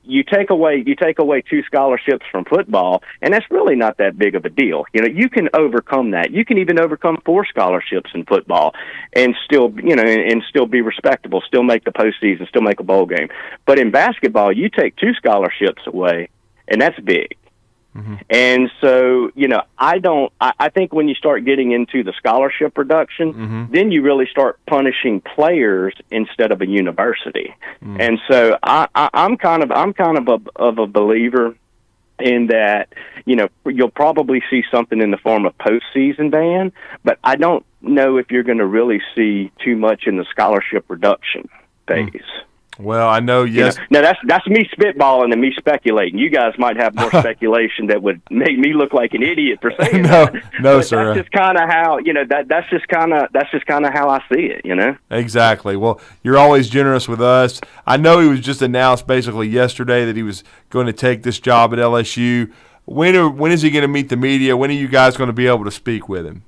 you take away 2 scholarships from football, and that's really not that big of a deal. You can overcome that. You can even overcome 4 scholarships in football and still be respectable, still make the postseason, still make a bowl game. But in basketball, you take 2 scholarships away, and that's big. Mm-hmm. And so, I think when you start getting into the scholarship reduction, mm-hmm. then you really start punishing players instead of a university. Mm-hmm. And so I'm kind of a believer in that, you'll probably see something in the form of postseason ban, but I don't know if you're going to really see too much in the scholarship reduction phase. Mm-hmm. Well, I know, yes. Now that's me spitballing and me speculating. You guys might have more speculation that would make me look like an idiot for saying no, that. No, sir. That's just kind of how that's just kind of how I see it. Exactly. Well, you're always generous with us. I know he was just announced basically yesterday that he was going to take this job at LSU. When is he going to meet the media? When are you guys going to be able to speak with him?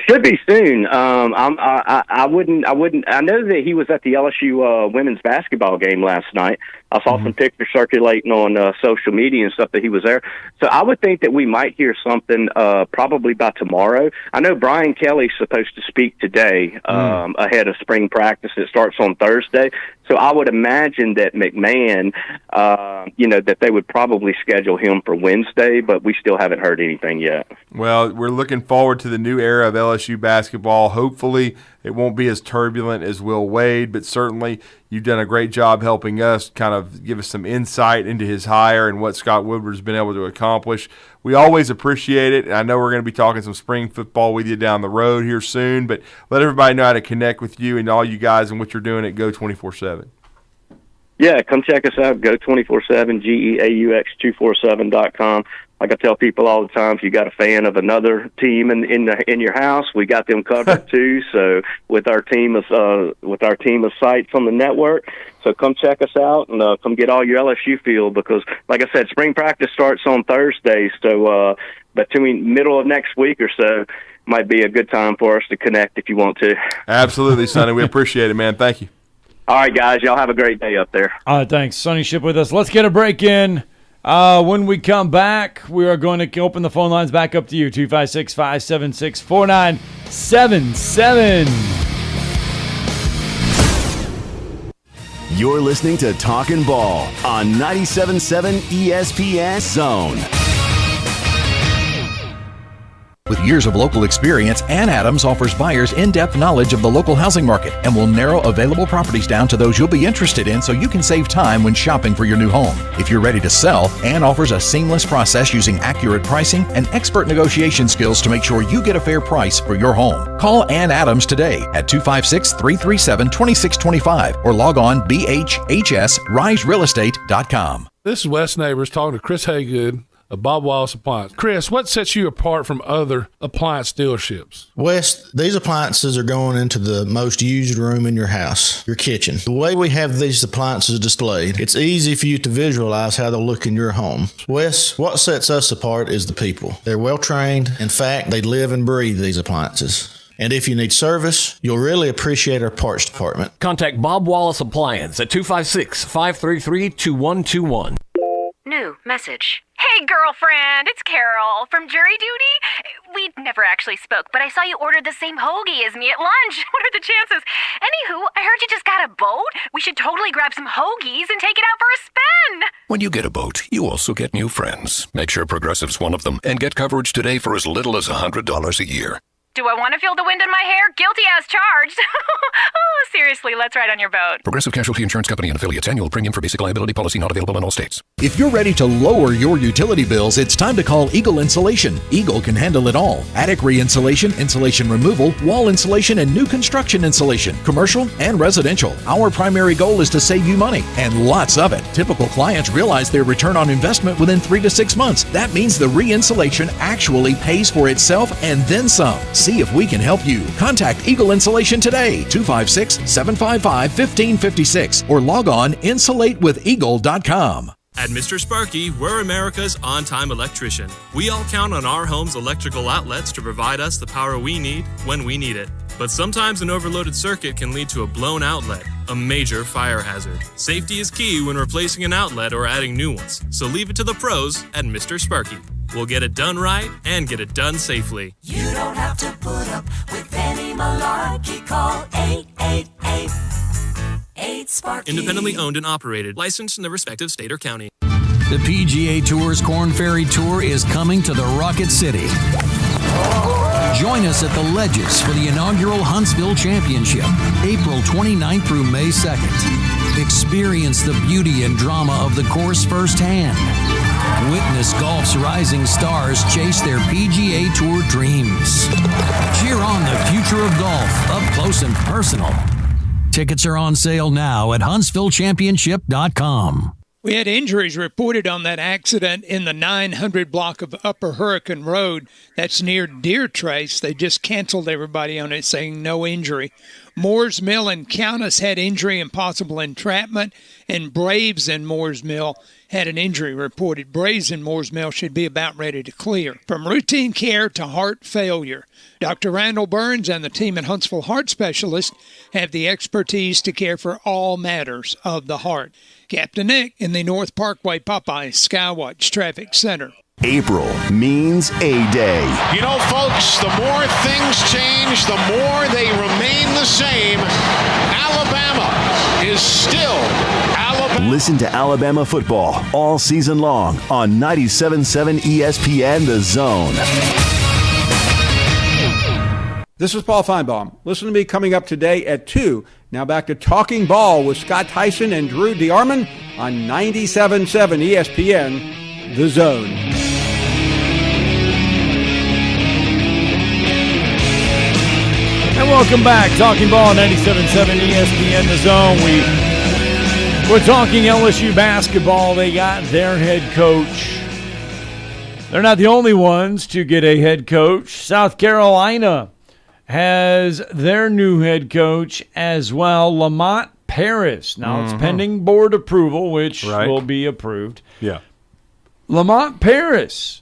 Should be soon. I wouldn't. I know that he was at the LSU women's basketball game last night. I saw some pictures circulating on social media and stuff that he was there. So I would think that we might hear something probably by tomorrow. I know Brian Kelly's supposed to speak today ahead of spring practice. It starts on Thursday. So I would imagine that McMahon, that they would probably schedule him for Wednesday, but we still haven't heard anything yet. Well, we're looking forward to the new era of LSU basketball. Hopefully it won't be as turbulent as Will Wade, but certainly you've done a great job helping us kind of give us some insight into his hire and what Scott Woodward's been able to accomplish. We always appreciate it, and I know we're going to be talking some spring football with you down the road here soon, but let everybody know how to connect with you and all you guys and what you're doing at Go 24/7. Yeah, come check us out, Go247, GEAUX247.com. Like I tell people all the time, if you got a fan of another team in your house, we got them covered too. So with our team of sites on the network, so come check us out and come get all your LSU feel, because like I said, spring practice starts on Thursday. So between middle of next week or so might be a good time for us to connect if you want to. Absolutely, Sonny. We appreciate it, man. Thank you. All right, guys. Y'all have a great day up there. All right, thanks. Sonny Ship with us. Let's get a break in. When we come back, we are going to open the phone lines back up to you, 256-576-4977. You're listening to Talkin Ball on 97.7 ESPN Zone. With years of local experience, Ann Adams offers buyers in-depth knowledge of the local housing market and will narrow available properties down to those you'll be interested in so you can save time when shopping for your new home. If you're ready to sell, Ann offers a seamless process using accurate pricing and expert negotiation skills to make sure you get a fair price for your home. Call Ann Adams today at 256-337-2625 or log on bhhsriserealestate.com. This is Wes Neighbors talking to Chris Haygood of Bob Wallace Appliance. Chris, what sets you apart from other appliance dealerships? Wes, these appliances are going into the most used room in your house, your kitchen. The way we have these appliances displayed, it's easy for you to visualize how they'll look in your home. Wes, what sets us apart is the people. They're well trained. In fact, they live and breathe these appliances. And if you need service, you'll really appreciate our parts department. Contact Bob Wallace Appliance at 256-533-2121. New message. Hey, girlfriend, it's Carol from jury duty. We never actually spoke, but I saw you ordered the same hoagie as me at lunch. What are the chances? Anywho, I heard you just got a boat. We should totally grab some hoagies and take it out for a spin. When you get a boat, you also get new friends. Make sure Progressive's one of them and get coverage today for as little as $100 a year. Do I want to feel the wind in my hair? Guilty as charged. Oh, seriously, let's ride on your boat. Progressive Casualty Insurance Company and affiliates. Annual premium for basic liability policy not available in all states. If you're ready to lower your utility bills, it's time to call Eagle Insulation. Eagle can handle it all. Attic re-insulation, insulation removal, wall insulation, and new construction insulation, commercial and residential. Our primary goal is to save you money, and lots of it. Typical clients realize their return on investment within 3 to 6 months. That means the re-insulation actually pays for itself and then some. See if we can help you. Contact Eagle Insulation today, 256-755-1556, or log on insulatewitheagle.com. At Mr. Sparky, we're America's on-time electrician. We all count on our home's electrical outlets to provide us the power we need when we need it. But sometimes an overloaded circuit can lead to a blown outlet, a major fire hazard. Safety is key when replacing an outlet or adding new ones, so leave it to the pros at Mr. Sparky. We'll get it done right and get it done safely. You don't have to put up with any malarkey. Call 888-8-SPARKY. Independently owned and operated, licensed in the respective state or county. The PGA Tour's Korn Ferry Tour is coming to the Rocket City. Join us at the Ledges for the inaugural Huntsville Championship, April 29th through May 2nd. Experience the beauty and drama of the course firsthand. Witness golf's rising stars chase their PGA Tour dreams. Cheer on the future of golf up close and personal. Tickets are on sale now at HuntsvilleChampionship.com. We had injuries reported on that accident in the 900 block of Upper Hurricane Road. That's near Deer Trace. They just canceled everybody on it, saying no injury. Moores Mill and Countess had injury and possible entrapment, and Braves in Moores Mill had an injury reported. Braves in Moores Mill should be about ready to clear. From routine care to heart failure, Dr. Randall Burns and the team at Huntsville Heart Specialists have the expertise to care for all matters of the heart. Captain Nick in the North Parkway Popeye Skywatch Traffic Center. April means A-Day. You know, folks, the more things change, the more they remain the same. Alabama is still Alabama. Listen to Alabama football all season long on 97.7 ESPN The Zone. This is Paul Feinbaum. Listen to me coming up today at 2. Now back to Talking Ball with Scott Theisen and Drew DeArmond on 97.7 ESPN, The Zone. And welcome back. Talking Ball, 97.7 ESPN, The Zone. We're talking LSU basketball. They got their head coach. They're not the only ones to get a head coach. South Carolina has their new head coach as well, Lamont Paris. Now, it's pending board approval, which will be approved. Yeah. Lamont Paris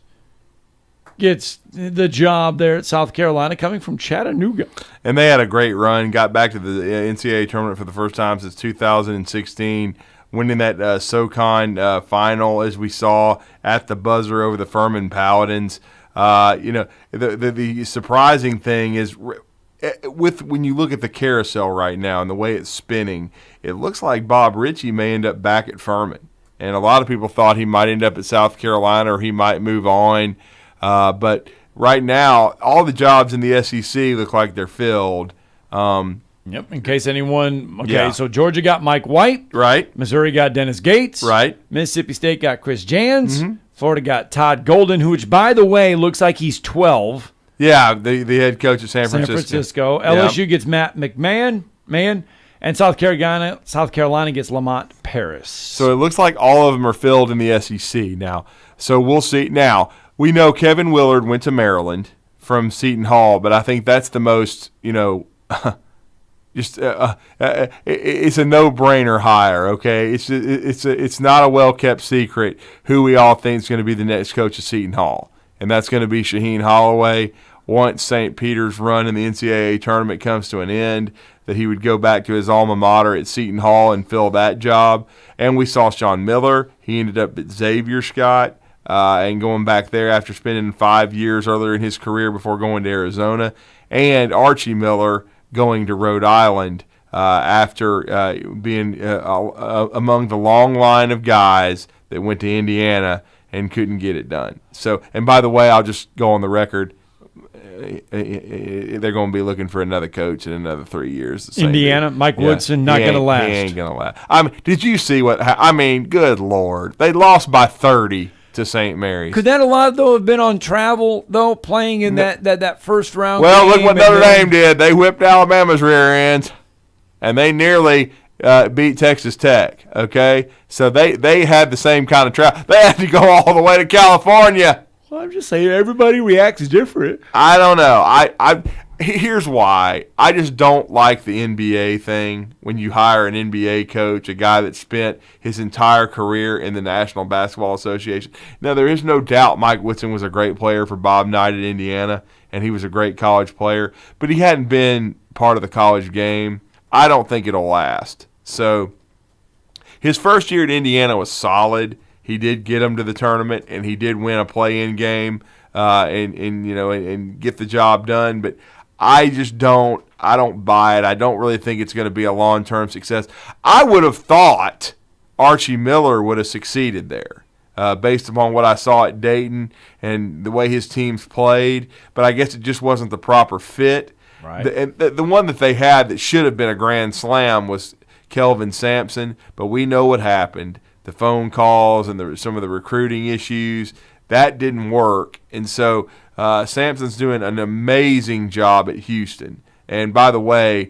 gets the job there at South Carolina, coming from Chattanooga. And they had a great run, got back to the NCAA tournament for the first time since 2016, winning that SoCon final, as we saw at the buzzer over the Furman Paladins. The surprising thing is, when you look at the carousel right now and the way it's spinning, it looks like Bob Ritchie may end up back at Furman. And a lot of people thought he might end up at South Carolina or he might move on. But right now, all the jobs in the SEC look like they're filled. Yep, in case anyone – okay, so Georgia got Mike White. Right. Missouri got Dennis Gates. Right. Mississippi State got Chris Jans. Florida got Todd Golden, which, by the way, looks like he's 12. Yeah, the head coach of San Francisco. LSU gets Matt McMahon, and South Carolina gets Lamont Paris. So it looks like all of them are filled in the SEC now. So we'll see. Now, we know Kevin Willard went to Maryland from Seton Hall, but I think that's the most, it's a no-brainer hire, okay? It's not a well-kept secret who we all think is going to be the next coach of Seton Hall, and that's going to be Shaheen Holloway. Once St. Peter's run in the NCAA tournament comes to an end, that he would go back to his alma mater at Seton Hall and fill that job. And we saw Sean Miller. He ended up at Xavier, Scott, and going back there after spending 5 years earlier in his career before going to Arizona. And Archie Miller going to Rhode Island after being among the long line of guys that went to Indiana and couldn't get it done. So, and by the way, I'll just go on the record, they're going to be looking for another coach in another 3 years. Indiana, Mike Woodson, not going to last. He ain't going to last. Did you see good Lord. They lost by 30 to St. Mary's. Could that a lot, though, have been on travel, though, playing in that first round Well, game? Look what Notre Dame did. They whipped Alabama's rear ends, and they nearly beat Texas Tech, okay? So they had the same kind of travel. They had to go all the way to California. Well, I'm just saying everybody reacts different. I don't know. Here's why. I just don't like the NBA thing when you hire an NBA coach, a guy that spent his entire career in the National Basketball Association. Now, there is no doubt Mike Woodson was a great player for Bob Knight at Indiana, and he was a great college player, but he hadn't been part of the college game. I don't think it'll last. So his first year at Indiana was solid. He did get them to the tournament, and he did win a play-in game and get the job done. But I don't buy it. I don't really think it's going to be a long-term success. I would have thought Archie Miller would have succeeded there based upon what I saw at Dayton and the way his teams played, but I guess it just wasn't the proper fit. Right. The one that they had that should have been a grand slam was Kelvin Sampson, but we know what happened. The phone calls and some of the recruiting issues, that didn't work. And so Sampson's doing an amazing job at Houston. And by the way,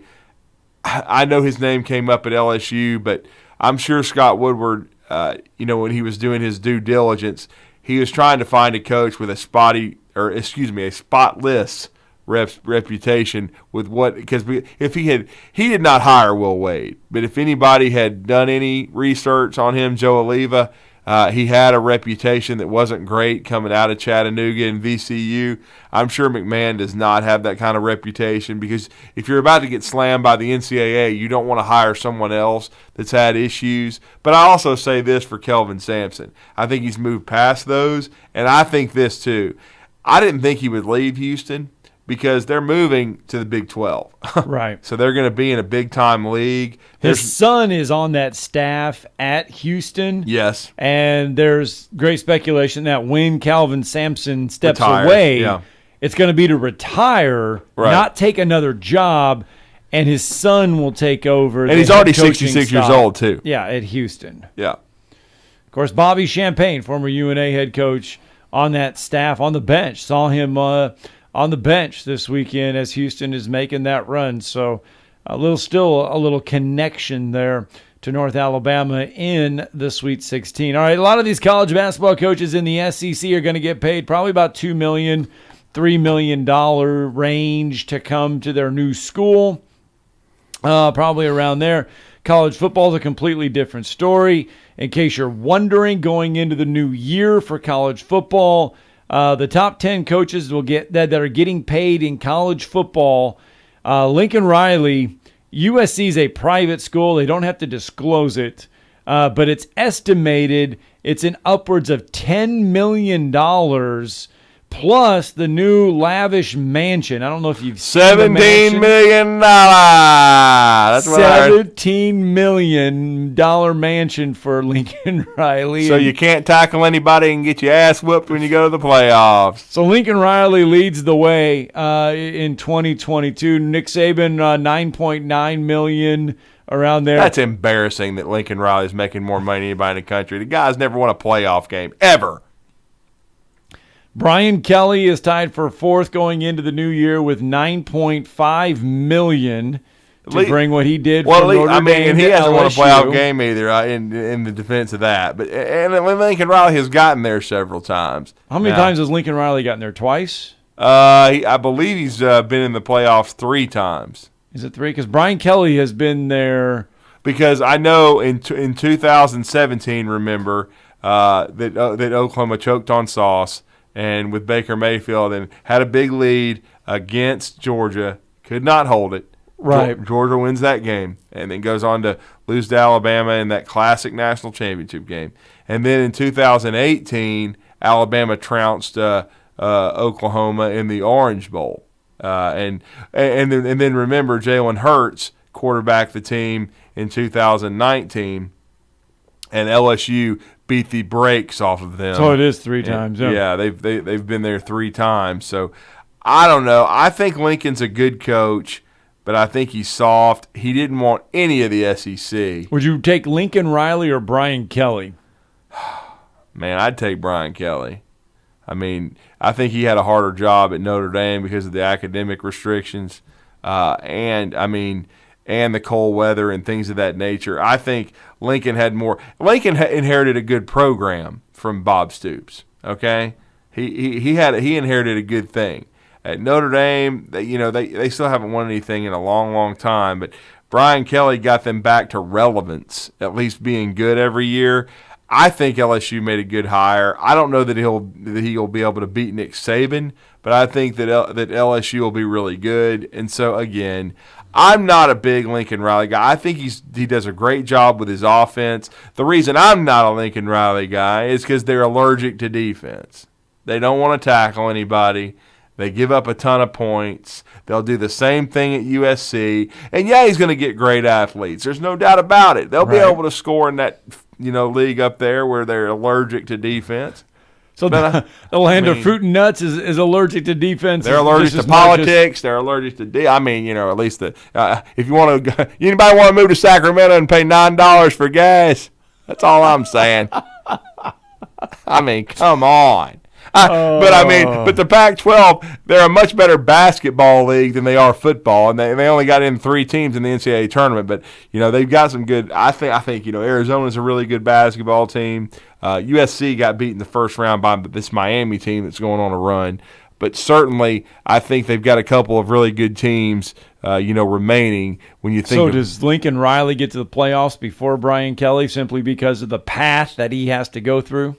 I know his name came up at LSU, but I'm sure Scott Woodward, when he was doing his due diligence, he was trying to find a coach with a spotless reputation with because if he did not hire Will Wade, but if anybody had done any research on him, Joe Oliva, he had a reputation that wasn't great coming out of Chattanooga and VCU. I'm sure McMahon does not have that kind of reputation, because if you're about to get slammed by the NCAA, you don't want to hire someone else that's had issues. But I also say this for Kelvin Sampson. I think he's moved past those, and I think this too. I didn't think he would leave Houston, because they're moving to the Big 12. Right. So they're going to be in a big-time league. His son is on that staff at Houston. Yes. And there's great speculation that when Calvin Sampson steps Retires, away, It's going to be to retire, not take another job, and his son will take over. And he's already 66 years old, too. Yeah, at Houston. Yeah. Of course, Bobby Champagne, former UNA head coach, on that staff, on the bench. Saw him on the bench this weekend as Houston is making that run. So still a little connection there to North Alabama in the Sweet 16. All right, a lot of these college basketball coaches in the SEC are going to get paid probably about $2 million, $3 million range to come to their new school, probably around there. College football is a completely different story. In case you're wondering, going into the new year for college football, the top 10 coaches will get that are getting paid in college football. Lincoln Riley, USC is a private school. They don't have to disclose it, but it's estimated it's in upwards of $10 million plus the new lavish mansion. I don't know if you've seen $17 million. That's what $17 million mansion for Lincoln Riley. So you can't tackle anybody and get your ass whooped when you go to the playoffs. So Lincoln Riley leads the way in 2022. Nick Saban, $9.9 million around there. That's embarrassing that Lincoln Riley is making more money than anybody in the country. The guy's never won a playoff game, ever. Brian Kelly is tied for fourth going into the new year with $9.5 million to bring what he did for Notre Dame. And he hasn't LSU. won a playoff game either in the defense of that. But Lincoln Riley has gotten there several times. How many times has Lincoln Riley gotten there? Twice? I believe he's been in the playoffs 3 times. Is it 3? Because Brian Kelly has been there. Because I know in 2017, remember, that Oklahoma choked on sauce. And with Baker Mayfield, and had a big lead against Georgia, could not hold it. Right. Georgia wins that game, and then goes on to lose to Alabama in that classic national championship game. And then in 2018, Alabama trounced Oklahoma in the Orange Bowl. And then remember, Jalen Hurts quarterbacked the team in 2019, and LSU beat the brakes off of them. So it is 3 times. Yeah, they've been there 3 times. So I don't know. I think Lincoln's a good coach, but I think he's soft. He didn't want any of the SEC. Would you take Lincoln Riley or Brian Kelly? Man, I'd take Brian Kelly. I mean, I think he had a harder job at Notre Dame because of the academic restrictions, and the cold weather and things of that nature. I think Lincoln had more. Lincoln inherited a good program from Bob Stoops. Okay, he inherited a good thing. At Notre Dame, they still haven't won anything in a long, long time. But Brian Kelly got them back to relevance, at least being good every year. I think LSU made a good hire. I don't know that he'll be able to beat Nick Saban, but I think that LSU will be really good. And so again, I'm not a big Lincoln Riley guy. I think he does a great job with his offense. The reason I'm not a Lincoln Riley guy is because they're allergic to defense. They don't want to tackle anybody. They give up a ton of points. They'll do the same thing at USC. And yeah, he's going to get great athletes. There's no doubt about it. They'll be able to score in that league up there where they're allergic to defense. So the land of fruit and nuts is allergic to defense. They're allergic to politics. They're allergic to at least if you want to, anybody want to move to Sacramento and pay $9 for gas? That's all I'm saying. I mean, come on. But the Pac-12, they're a much better basketball league than they are football, and they only got in 3 teams in the NCAA tournament. But they've got some good. I think Arizona's a really good basketball team. USC got beat in the first round by this Miami team that's going on a run. But certainly, I think they've got a couple of really good teams, remaining. When you think, does Lincoln Riley get to the playoffs before Brian Kelly simply because of the path that he has to go through?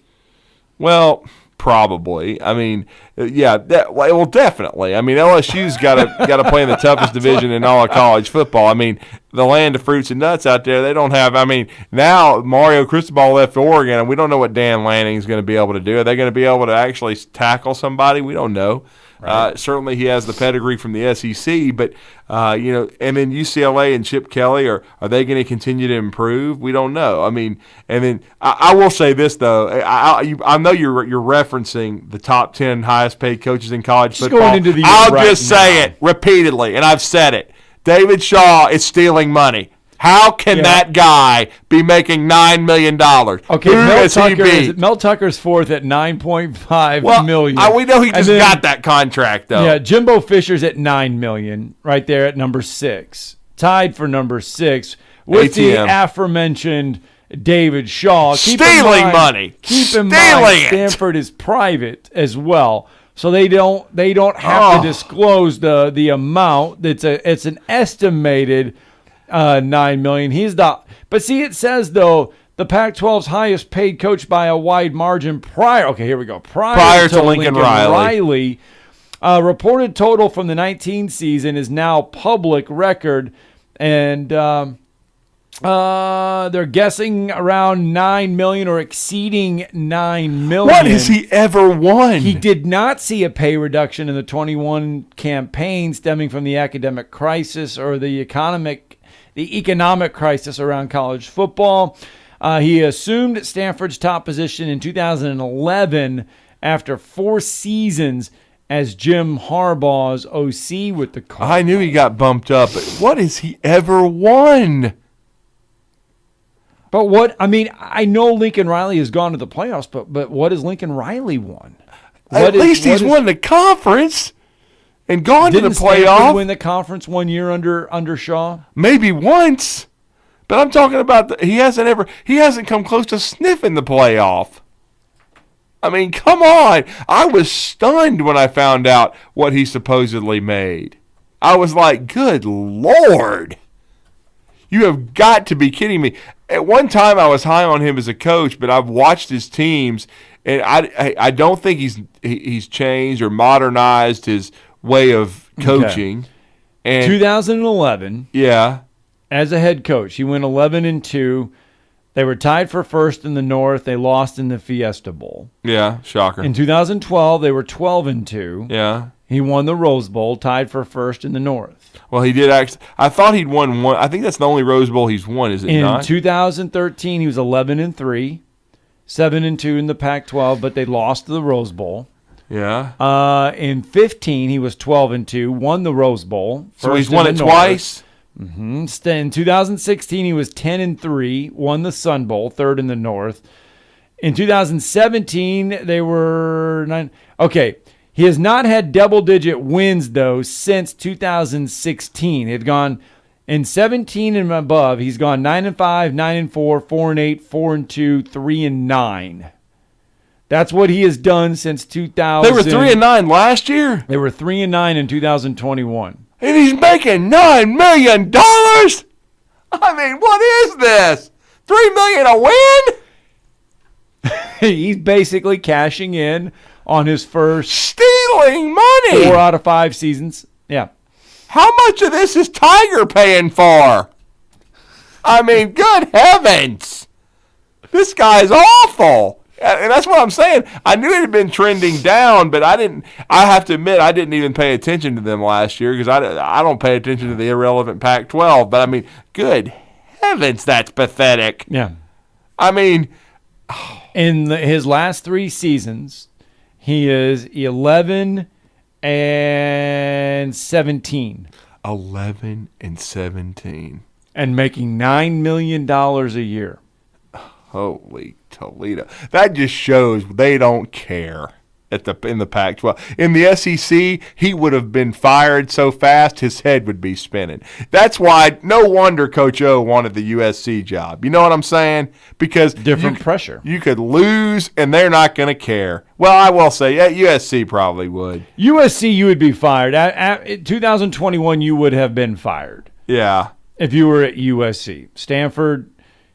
Well, probably. I mean, definitely. I mean, LSU's got to play in the toughest division in all of college football. I mean, the land of fruits and nuts out there, they don't have. I mean, now Mario Cristobal left for Oregon, and we don't know what Dan Lanning's going to be able to do. Are they going to be able to actually tackle somebody? We don't know. Right. Certainly, he has the pedigree from the SEC, but and then UCLA and Chip Kelly are they going to continue to improve? We don't know. I mean, and then I will say this though, I know you're referencing the top 10 highest paid coaches in college football. going into the year I'll right just say now. it repeatedly, and I've said it. David Shaw is stealing money. How can that guy be making $9 million? Okay, Who Mel Tucker's fourth at $9.5 million. We know he just got that contract, though. Yeah, Jimbo Fisher's at $9 million, right there at number 6. Tied for number 6 with the aforementioned David Shaw. Stealing money. Keep in mind, Stanford is private as well. So they don't have to disclose the amount. It's an estimated $9 million. But see, it says though the Pac-12's highest paid coach by a wide margin prior. Okay, here we go. Prior to Lincoln Riley. Reported total from the 19 season is now public record, and they're guessing around $9 million or exceeding $9 million. What has he ever won? He did not see a pay reduction in the 21 campaign stemming from the academic crisis or the economic crisis around college football. He assumed Stanford's top position in 2011 after 4 seasons as Jim Harbaugh's OC with the Cardinals. I knew he got bumped up, but what has he ever won? But I know Lincoln Riley has gone to the playoffs, but what has Lincoln Riley won? At least he's won the conference and gone to the playoff. Didn't Stanford win the conference 1 year under Shaw? Maybe once, but I'm talking about he hasn't come close to sniffing the playoff. I mean, come on! I was stunned when I found out what he supposedly made. I was like, "Good Lord! You have got to be kidding me!" At one time, I was high on him as a coach, but I've watched his teams, and I don't think he's changed or modernized his way of coaching. Okay. And 2011, yeah, as a head coach, he went 11-2. They were tied for first in the North. They lost in the Fiesta Bowl. Yeah, shocker. In 2012, they were 12-2. Yeah. He won the Rose Bowl, tied for first in the North. Well, he did actually. I thought he'd won one. I think that's the only Rose Bowl he's won, is it not? In 2013, he was 11-3, 7-2 in the Pac-12, but they lost the Rose Bowl. Yeah. In 15, he was 12-2, won the Rose Bowl. So he's won it twice? Mm-hmm. In 2016, he was 10-3, won the Sun Bowl, third in the North. In 2017, they were 9. Okay, he has not had double-digit wins, though, since 2016. They've gone in 17 and above. He's gone 9-5, 9-4, 4-8, 4-2, 3-9. That's what he has done since 2000. They were 3-9 last year? They were 3-9 in 2021. And he's making $9 million? I mean, what is this? $3 million a win? He's basically cashing in on his first stealing money. 4 out of 5 seasons. Yeah. How much of this is Tiger paying for? I mean, good heavens. This guy's awful. And that's what I'm saying. I knew it had been trending down, but I have to admit, I didn't even pay attention to them last year because I don't pay attention to the irrelevant Pac-12. But, I mean, good heavens, that's pathetic. Yeah. I mean. In his last 3 seasons, he is 11-17. 11-17. And making $9 million a year. Holy Toledo. That just shows they don't care in the Pac-12. In the SEC, he would have been fired so fast his head would be spinning. That's why no wonder Coach O wanted the USC job. You know what I'm saying? Because different pressure. You could lose and they're not going to care. Well, I will say, yeah, USC probably would. USC, you would be fired. At 2021, you would have been fired. Yeah. If you were at USC. Stanford,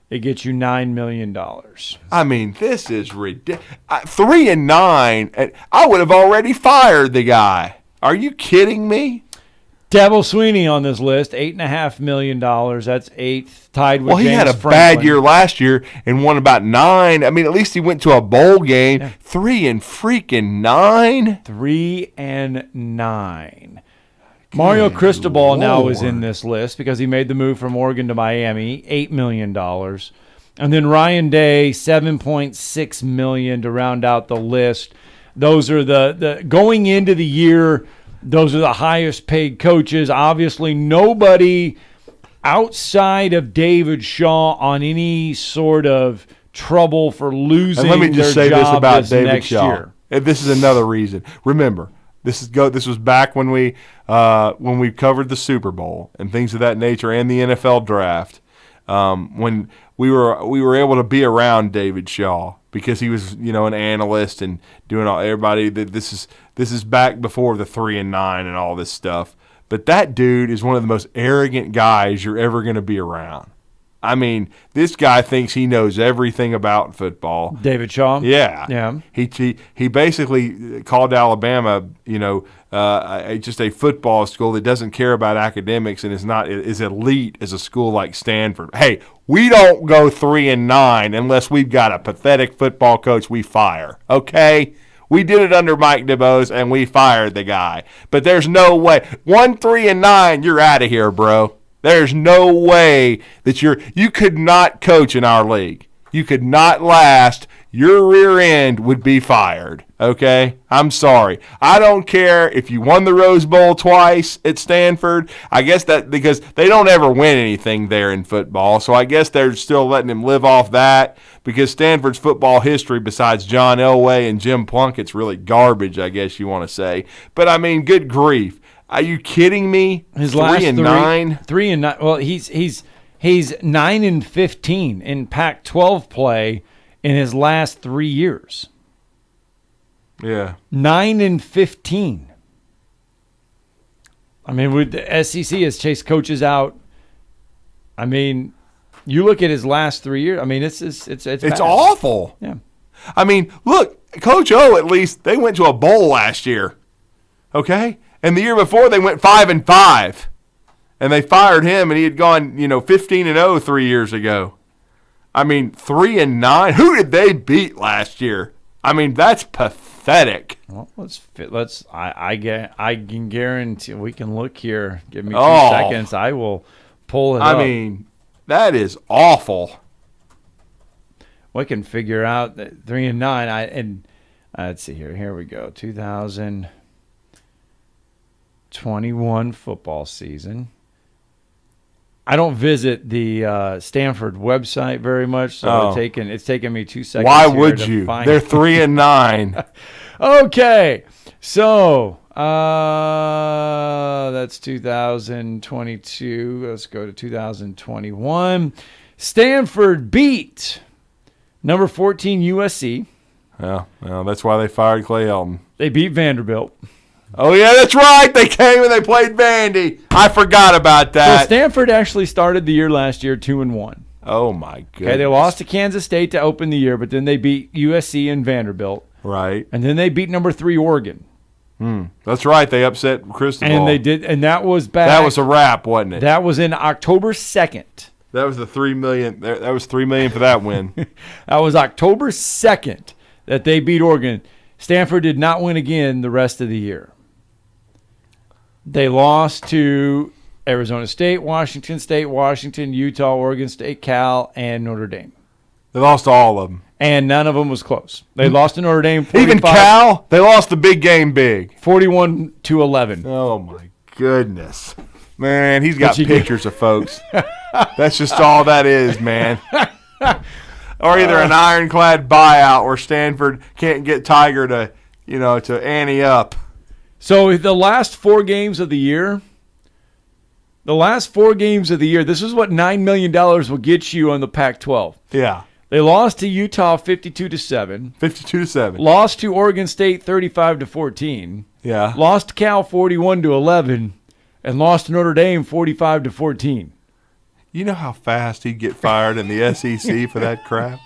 it gets you $9 million. I mean, this is ridiculous. 3-9, I would have already fired the guy. Are you kidding me? Dabo Sweeney on this list, $8.5 million. That's 8th, tied with Well, he James had a Franklin. bad year last year and won about 9. I mean, at least he went to a bowl game. Yeah. 3-9. 3-9. Mario Cristobal now is in this list because he made the move from Oregon to Miami, $8 million. And then Ryan Day, $7.6 million to round out the list. Those are the going into the year, those are the highest paid coaches. Obviously, nobody outside of David Shaw on any sort of trouble for losing. And let me just say this about David Shaw. Year. And this is another reason. Remember, this was back when we covered the Super Bowl and things of that nature and the NFL draft. When we were able to be around David Shaw because he was an analyst and doing all everybody. This is back before the 3-9 and all this stuff. But that dude is one of the most arrogant guys you're ever going to be around. I mean, this guy thinks he knows everything about football. David Shaw? Yeah. Yeah. He basically called Alabama, just a football school that doesn't care about academics and is not as elite as a school like Stanford. Hey, we don't go 3-9 unless we've got a pathetic football coach we fire, okay? We did it under Mike DeBose, and we fired the guy. But there's no way. 3-9, you're out of here, bro. There's no way that you could not coach in our league. You could not last. Your rear end would be fired, okay? I'm sorry. I don't care if you won the Rose Bowl twice at Stanford. I guess that because they don't ever win anything there in football, so I guess they're still letting him live off that because Stanford's football history besides John Elway and Jim Plunkett's really garbage, I guess you want to say. But, I mean, good grief. Are you kidding me? His 3-9? 3-9. Well, he's 9-15 in Pac-12 play in his last 3 years. Yeah. 9-15. I mean, with the SEC has chased coaches out. I mean, you look at his last 3 years. I mean, it's bad. Awful. Yeah. I mean, look, Coach O, at least they went to a bowl last year. Okay? And the year before they went 5-5. And they fired him and he had gone, 15-0 3 years ago. I mean, 3-9. Who did they beat last year? I mean, that's pathetic. Well, I can guarantee we can look here. Give me 2 seconds. I will pull it up. I mean, that is awful. We can figure out that 3-9. Let's see here. Here we go. 2021 football season. I don't visit the Stanford website very much, so it's taken me 2 seconds. Why would you? They're 3-9. Okay, so that's 2022. Let's go to 2021. Stanford beat number 14 USC. Yeah, well, that's why they fired Clay Elton. They beat Vanderbilt. Oh, yeah, that's right. They came and they played Vandy. I forgot about that. So Stanford actually started the year last year 2-1. Oh, my goodness. Okay, they lost to Kansas State to open the year, but then they beat USC and Vanderbilt. Right. And then they beat number 3 Oregon. That's right. They upset Cristobal. And they did, and that was back. That was a wrap, wasn't it? That was in October 2nd. That was the $3 million. That was $3 million for that win. That was October 2nd that they beat Oregon. Stanford did not win again the rest of the year. They lost to Arizona State, Washington, Utah, Oregon State, Cal, and Notre Dame. They lost to all of them. And none of them was close. They lost to Notre Dame 45. Even Cal? They lost the big game big. 41-11. Oh, my goodness. Man, he's got pictures of folks. That's just all that is, man. Or either an ironclad buyout where Stanford can't get Tiger to ante up. So the last 4 games of the year, this is what $9 million will get you on the Pac-12. Yeah. They lost to Utah 52-7. 52-7. Lost to Oregon State 35-14. Yeah. Lost to Cal 41-11, and lost to Notre Dame 45-14. You know how fast he'd get fired in the SEC for that crap?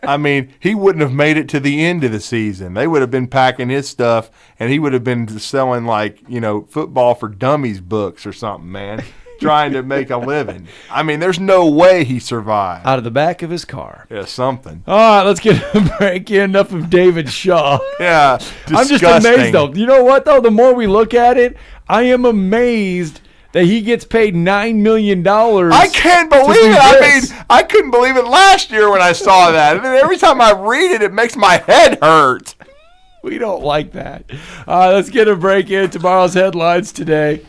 I mean, he wouldn't have made it to the end of the season. They would have been packing his stuff, and he would have been selling, football for dummies books or something, man, trying to make a living. I mean, there's no way he survived. Out of the back of his car. Yeah, something. All right, let's get a break. Enough of David Shaw. Yeah, disgusting. I'm just amazed, though. You know what, though? The more we look at it, I am amazed that he gets paid $9 million. I can't believe it. I mean, I couldn't believe it last year when I saw that. And then every time I read it, it makes my head hurt. We don't like that. Let's get a break in. Tomorrow's headlines today.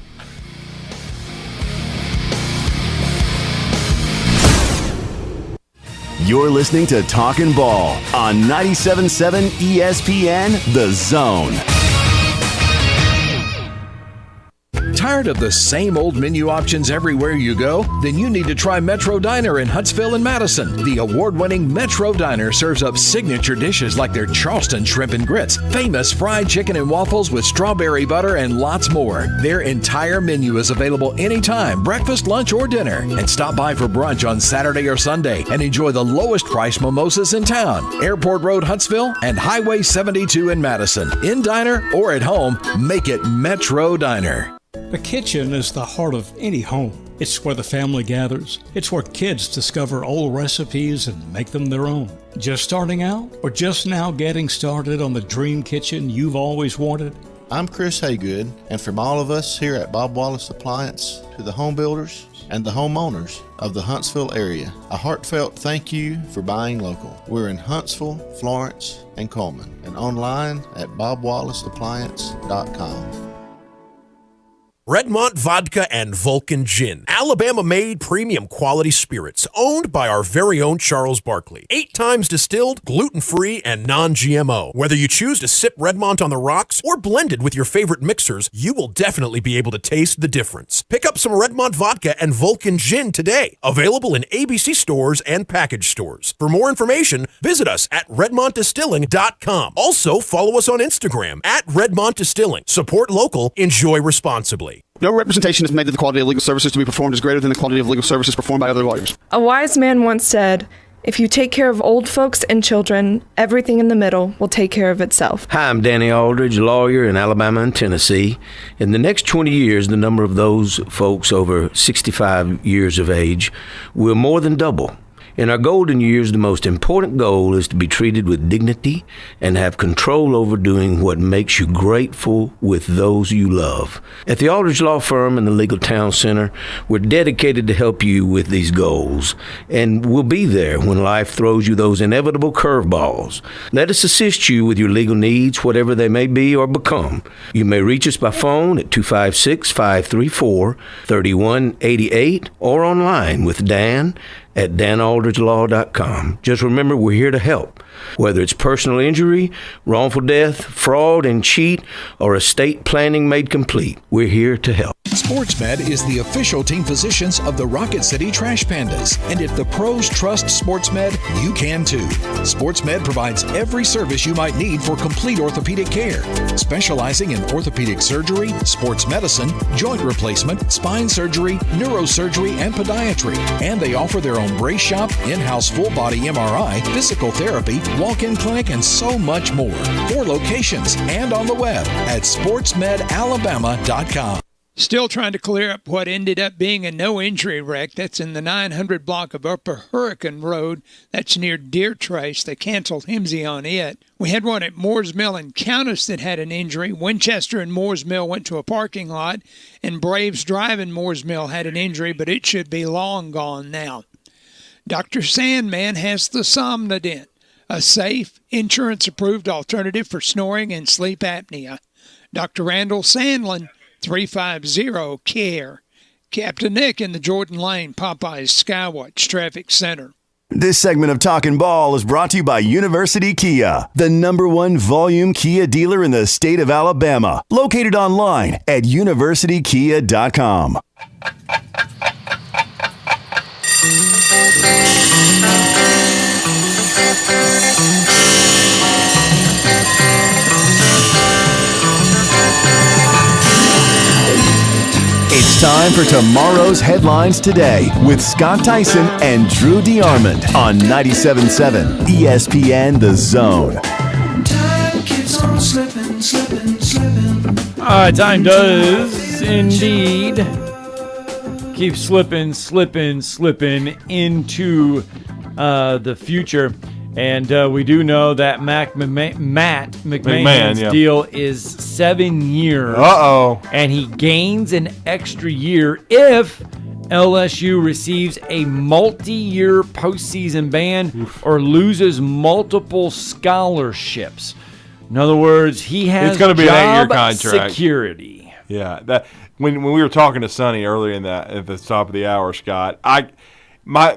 You're listening to Talkin Ball on 97.7 ESPN The Zone. Tired of the same old menu options everywhere you go? Then you need to try Metro Diner in Huntsville and Madison. The award-winning Metro Diner serves up signature dishes like their Charleston shrimp and grits, famous fried chicken and waffles with strawberry butter, and lots more. Their entire menu is available anytime, breakfast, lunch, or dinner. And stop by for brunch on Saturday or Sunday and enjoy the lowest price mimosas in town. Airport Road, Huntsville, and Highway 72 in Madison. In diner or at home, make it Metro Diner. The kitchen is the heart of any home. It's where the family gathers. It's where kids discover old recipes and make them their own. Just starting out or just now getting started on the dream kitchen you've always wanted? I'm Chris Haygood, and from all of us here at Bob Wallace Appliance to the home builders and the homeowners of the Huntsville area, a heartfelt thank you for buying local. We're in Huntsville, Florence, and Coleman, and online at bobwallaceappliance.com. Redmont Vodka and Vulcan Gin, Alabama-made premium quality spirits, owned by our very own Charles Barkley. 8 times distilled, gluten-free, and non-GMO. Whether you choose to sip Redmont on the rocks or blend it with your favorite mixers, you will definitely be able to taste the difference. Pick up some Redmont Vodka and Vulcan Gin today. Available in ABC stores and package stores. For more information, visit us at redmontdistilling.com. Also, follow us on Instagram at Redmont Distilling. Support local, enjoy responsibly. No representation is made that the quality of legal services to be performed is greater than the quality of legal services performed by other lawyers. A wise man once said, "If you take care of old folks and children, everything in the middle will take care of itself." Hi, I'm Danny Aldridge, lawyer in Alabama and Tennessee. In the next 20 years, the number of those folks over 65 years of age will more than double. In our golden years, the most important goal is to be treated with dignity and have control over doing what makes you grateful with those you love. At the Aldridge Law Firm and the Legal Town Center, we're dedicated to help you with these goals, and we'll be there when life throws you those inevitable curveballs. Let us assist you with your legal needs, whatever they may be or become. You may reach us by phone at 256-534-3188 or online with Dan at danaldridgelaw.com. Just remember, we're here to help. Whether it's personal injury, wrongful death, fraud and cheat, or estate planning made complete, we're here to help. SportsMed is the official team physicians of the Rocket City Trash Pandas. And if the pros trust SportsMed, you can too. SportsMed provides every service you might need for complete orthopedic care, specializing in orthopedic surgery, sports medicine, joint replacement, spine surgery, neurosurgery, and podiatry. And they offer their own brace shop, in-house full-body MRI, physical therapy, walk-in clinic, and so much more. 4 locations and on the web at sportsmedalabama.com. Still trying to clear up what ended up being a no-injury wreck. That's in the 900 block of Upper Hurricane Road. That's near Deer Trace. They canceled Himsey on it. We had one at Moores Mill in Countess that had an injury. Winchester and Moores Mill went to a parking lot, and Braves Drive in Moores Mill had an injury, but it should be long gone now. Dr. Sandman has the Somnodent, a safe, insurance-approved alternative for snoring and sleep apnea. Dr. Randall Sandlin, 350-CARE. Captain Nick in the Jordan Lane Popeyes Skywatch Traffic Center. This segment of Talkin Ball is brought to you by University Kia, the #1 volume Kia dealer in the state of Alabama. Located online at universitykia.com. It's time for tomorrow's headlines today with Scott Tyson and Drew DeArmond on 97.7 ESPN The Zone. Time keeps on slipping, slipping, slipping. Time does indeed keep slipping into the future. And we do know that Matt McMahon's deal is 7 years. And he gains an extra year if LSU receives a multi-year postseason ban or loses multiple scholarships. In other words, he has it's going to be an 8-year job contract. security. Yeah, that when we were talking to Sonny earlier at the top of the hour, Scott,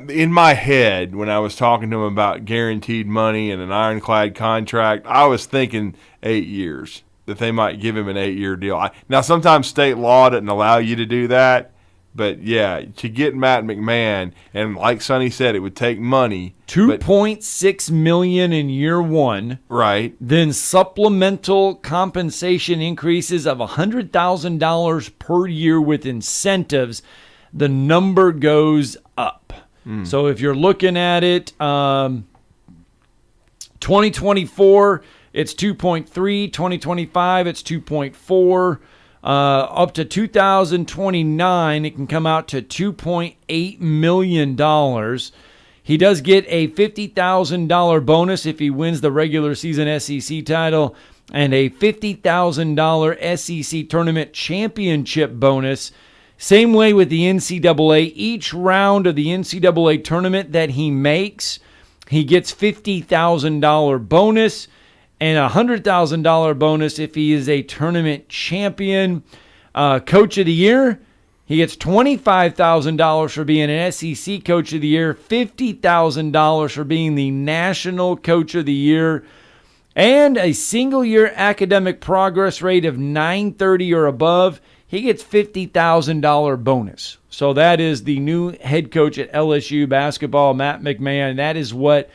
in my head when I was talking to him about guaranteed money and an ironclad contract, I was thinking 8 years, that they might give him an 8-year deal. Now, sometimes state law doesn't allow you to do that, but yeah, to get Matt McMahon, and like Sonny said, it would take money. $2.6 million in year one. Right. Then supplemental compensation increases of $100,000 per year with incentives. The number goes up. So if you're looking at it, 2024, it's 2.3. 2025, it's 2.4. Up to 2029, it can come out to $2.8 million. He does get a $50,000 bonus if he wins the regular season SEC title and a $50,000 SEC tournament championship bonus. Same way with the NCAA. Each round of the NCAA tournament that he makes, he gets $50,000 bonus and a $100,000 bonus if he is a tournament champion. Coach of the Year, he gets $25,000 for being an SEC Coach of the Year, $50,000 for being the National Coach of the Year, and a single-year academic progress rate of 930 or above. He gets $50,000 bonus. So that is the new head coach at LSU basketball, Matt McMahon. That is what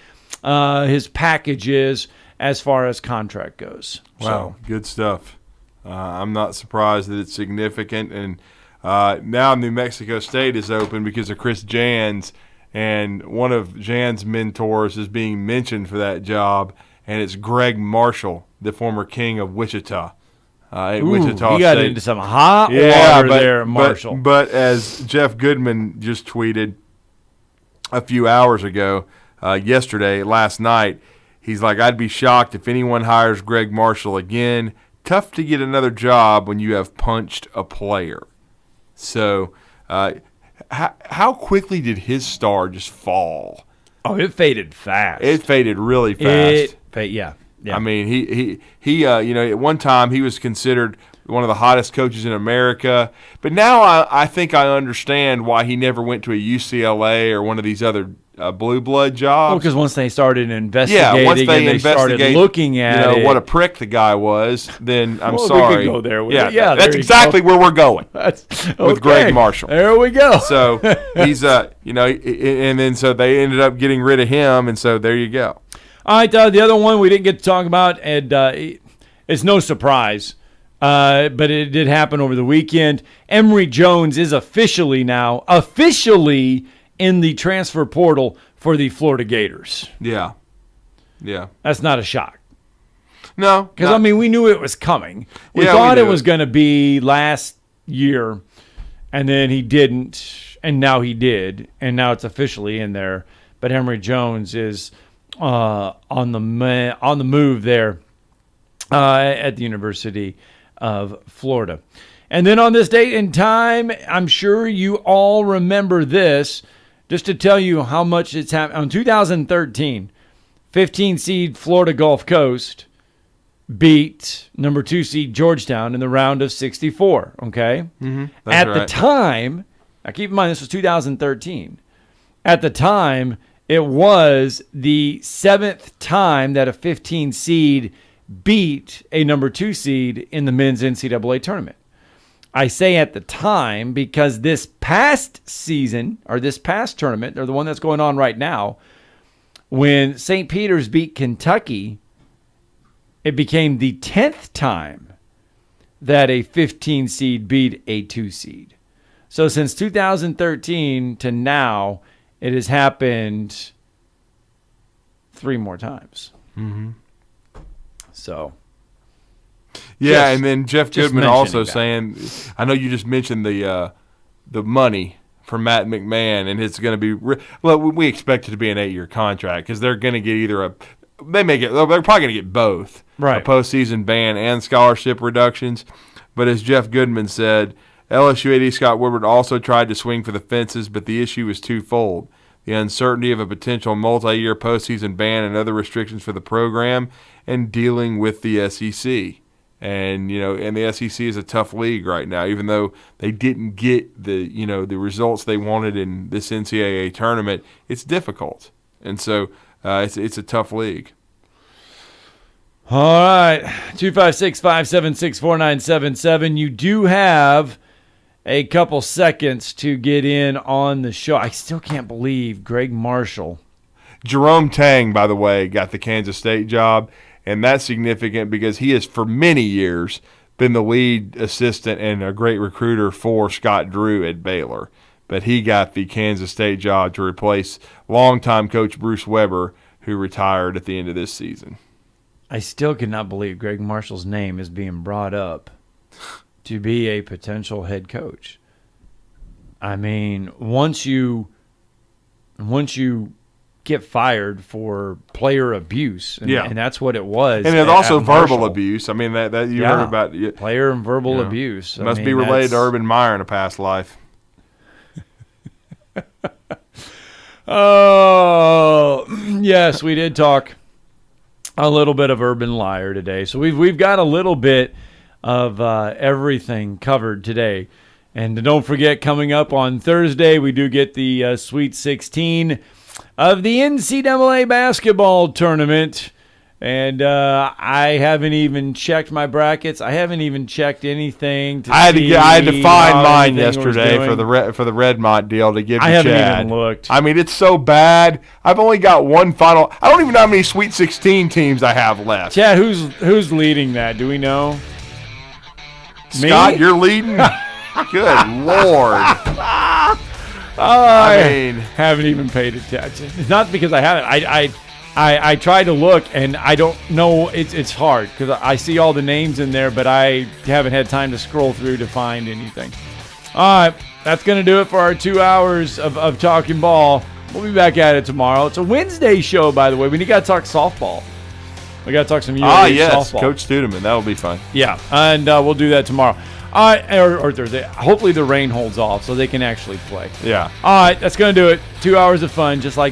his package is as far as contract goes. Wow, good stuff. I'm not surprised that it's significant. And now New Mexico State is open because of Chris Jans, and one of Jan's mentors is being mentioned for that job, and it's Greg Marshall, the former king of Wichita. Wichita he got State. into some hot water there, Marshall. But as Jeff Goodman just tweeted a few hours ago, last night, he's like, I'd be shocked if anyone hires Greg Marshall again. Tough to get another job when you have punched a player. So how quickly did his star just fall? Oh, it faded fast. It faded really fast. Yeah. I mean, he at one time he was considered one of the hottest coaches in America, but now I think I understand why he never went to a UCLA or one of these other blue blood jobs. Well, because once they started investigating, once they started looking at what a prick the guy was, then I'm well, sorry. We could go there. That's exactly where we're going with Greg Marshall. There we go. So he's and then so they ended up getting rid of him, and so there you go. All right, the other one we didn't get to talk about, and it's no surprise, but it did happen over the weekend. Emory Jones is officially in the transfer portal for the Florida Gators. Yeah. That's not a shock. No. Because, we knew it was coming. We thought it was going to be last year, and then he didn't, and now he did, and now it's officially in there. But Emory Jones is on the move there at the University of Florida. And then on this date and time, I'm sure you all remember this, just to tell you how much it's happened. On 2013, 15 seed Florida Gulf Coast beat number 2 seed Georgetown in the round of 64, okay? Mm-hmm. At the time, now keep in mind this was 2013. At the time, it was the 7th time that a 15 seed beat a number 2 seed in the men's NCAA tournament. I say at the time because this past season, or this past tournament, or the one that's going on right now, when St. Peter's beat Kentucky, it became the 10th time that a 15 seed beat a 2 seed. So since 2013 to now, it has happened 3 more times. Mm-hmm. So... Yeah, and then Jeff Goodman also saying, I know you just mentioned the money for Matt McMahon, and it's going to be we expect it to be an 8-year contract because they're going to get they're probably going to get both, right? A postseason ban and scholarship reductions. But as Jeff Goodman said, LSU AD Scott Woodward also tried to swing for the fences, but the issue is twofold. the uncertainty of a potential multi-year postseason ban and other restrictions for the program, and dealing with the SEC. And, and the SEC is a tough league right now, even though they didn't get the results they wanted in this NCAA tournament. It's difficult. And so it's a tough league. All right, 256-576-4977. You do have a couple seconds to get in on the show. I still can't believe Greg Marshall. Jerome Tang, by the way, got the Kansas State job, and that's significant because he has for many years been the lead assistant and a great recruiter for Scott Drew at Baylor. But he got the Kansas State job to replace longtime coach Bruce Weber, who retired at the end of this season. I still cannot believe Greg Marshall's name is being brought up to be a potential head coach. I mean, once you get fired for player abuse, and that's what it was. And it's also verbal abuse. I mean, that you heard about player and verbal abuse. Must be related to Urban Meyer in a past life. Oh, yes, we did talk a little bit of Urban Meyer today. So we've got a little bit of everything covered today. And don't forget, coming up on Thursday, we do get the Sweet 16 of the NCAA basketball tournament. And I haven't even checked my brackets. I haven't even checked anything. I had to find mine yesterday for the Redmont deal to give to Chad. I haven't even looked. I mean, it's so bad. I've only got one final. I don't even know how many Sweet 16 teams I have left. Chad, who's leading that? Do we know? Scott, Me? you're leading? Good Lord. I haven't even paid attention. It's not because I haven't. I tried to look, and I don't know. It's hard because I see all the names in there, but I haven't had time to scroll through to find anything. All right, that's going to do it for our 2 hours of Talking Ball. We'll be back at it tomorrow. It's a Wednesday show, by the way. We got to talk softball. We got to talk some UAA softball. Coach Studeman. That'll be fun. Yeah, and we'll do that tomorrow. All right, or Thursday. Hopefully the rain holds off so they can actually play. Yeah. All right, that's going to do it. 2 hours of fun, just like that.